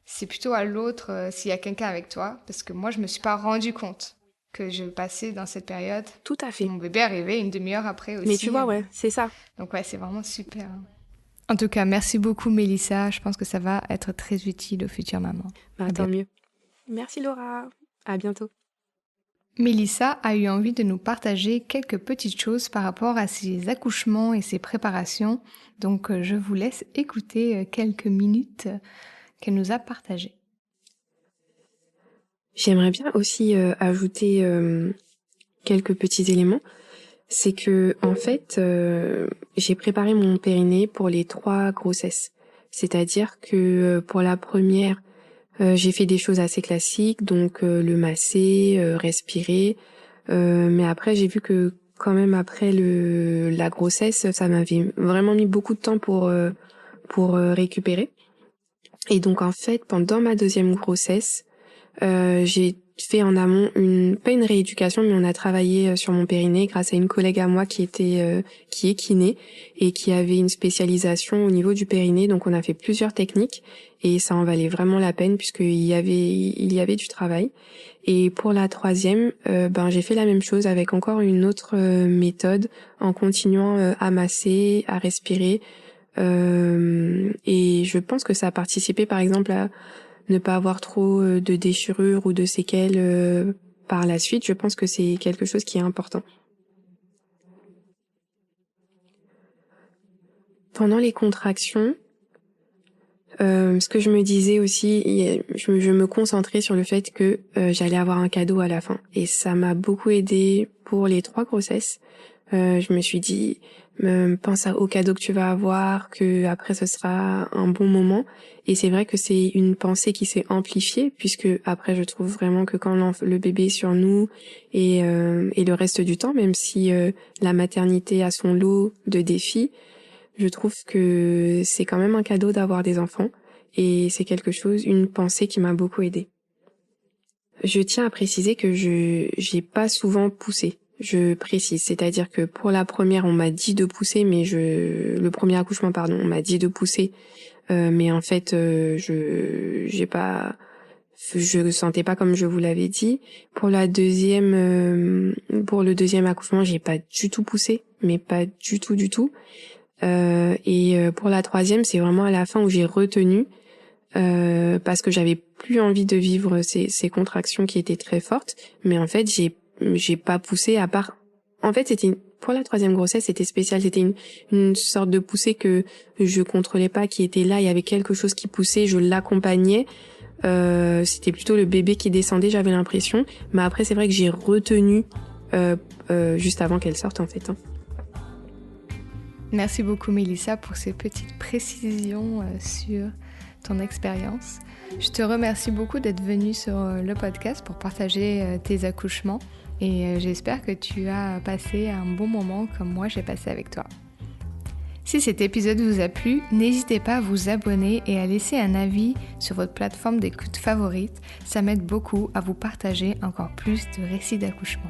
c'est plutôt à l'autre s'il y a quelqu'un avec toi. Parce que moi, je me suis pas rendu compte que je passais dans cette période. Tout à fait. Mon bébé arrivait une demi-heure après aussi. Mais tu vois, ouais, c'est ça. Donc ouais, c'est vraiment super. En tout cas, merci beaucoup Mélissa. Je pense que ça va être très utile aux futures mamans. Tant mieux. Merci Laura. À bientôt. Mélissa a eu envie de nous partager quelques petites choses par rapport à ses accouchements et ses préparations. Donc je vous laisse écouter quelques minutes qu'elle nous a partagées. J'aimerais bien aussi ajouter quelques petits éléments. C'est que en fait, j'ai préparé mon périnée pour les 3 grossesses. C'est-à-dire que pour la première, j'ai fait des choses assez classiques, donc le masser, respirer. Mais après, j'ai vu que quand même après la grossesse, ça m'avait vraiment mis beaucoup de temps pour récupérer. Et donc en fait, pendant ma deuxième grossesse, j'ai fait en amont pas une rééducation, mais on a travaillé sur mon périnée grâce à une collègue à moi qui est kiné et qui avait une spécialisation au niveau du périnée. Donc on a fait plusieurs techniques et ça en valait vraiment la peine puisqu'il y avait du travail. Et pour la troisième, j'ai fait la même chose avec encore une autre méthode en continuant à masser, à respirer. Et je pense que ça a participé par exemple à ne pas avoir trop de déchirures ou de séquelles par la suite. Je pense que c'est quelque chose qui est important. Pendant les contractions, ce que je me disais aussi, je me concentrais sur le fait que j'allais avoir un cadeau à la fin. Et ça m'a beaucoup aidé pour les 3 grossesses. Je me suis dit, pense au cadeau que tu vas avoir, que après ce sera un bon moment. Et c'est vrai que c'est une pensée qui s'est amplifiée, puisque après je trouve vraiment que quand le bébé est sur nous et le reste du temps, même si la maternité a son lot de défis, je trouve que c'est quand même un cadeau d'avoir des enfants. Et c'est une pensée qui m'a beaucoup aidée. Je tiens à préciser que j'ai pas souvent poussé. Je précise, c'est-à-dire que pour la première, on m'a dit de pousser, mais le premier accouchement, on m'a dit de pousser, mais en fait, je sentais pas comme je vous l'avais dit. Pour le deuxième accouchement, j'ai pas du tout poussé, mais pas du tout. Et pour la troisième, c'est vraiment à la fin où j'ai retenu. Parce que j'avais plus envie de vivre ces contractions qui étaient très fortes, mais en fait j'ai pas poussé à part. En fait, pour la troisième grossesse, c'était spécial. C'était une sorte de poussée que je contrôlais pas, qui était là. Il y avait quelque chose qui poussait, je l'accompagnais. C'était plutôt le bébé qui descendait, j'avais l'impression. Mais après, c'est vrai que j'ai retenu juste avant qu'elle sorte, en fait. Merci beaucoup, Mélissa, pour ces petites précisions sur ton expérience. Je te remercie beaucoup d'être venue sur le podcast pour partager tes accouchements et j'espère que tu as passé un bon moment comme moi j'ai passé avec toi. Si cet épisode vous a plu, n'hésitez pas à vous abonner et à laisser un avis sur votre plateforme d'écoute favorite. Ça m'aide beaucoup à vous partager encore plus de récits d'accouchement.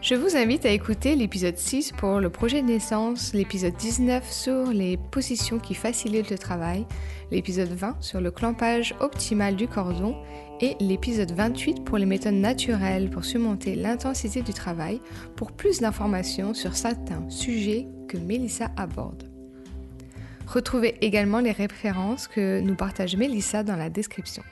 Je vous invite à écouter l'épisode 6 pour le projet de naissance, l'épisode 19 sur les positions qui facilitent le travail, l'épisode 20 sur le clampage optimal du cordon et l'épisode 28 pour les méthodes naturelles pour surmonter l'intensité du travail pour plus d'informations sur certains sujets que Mélissa aborde. Retrouvez également les références que nous partage Mélissa dans la description.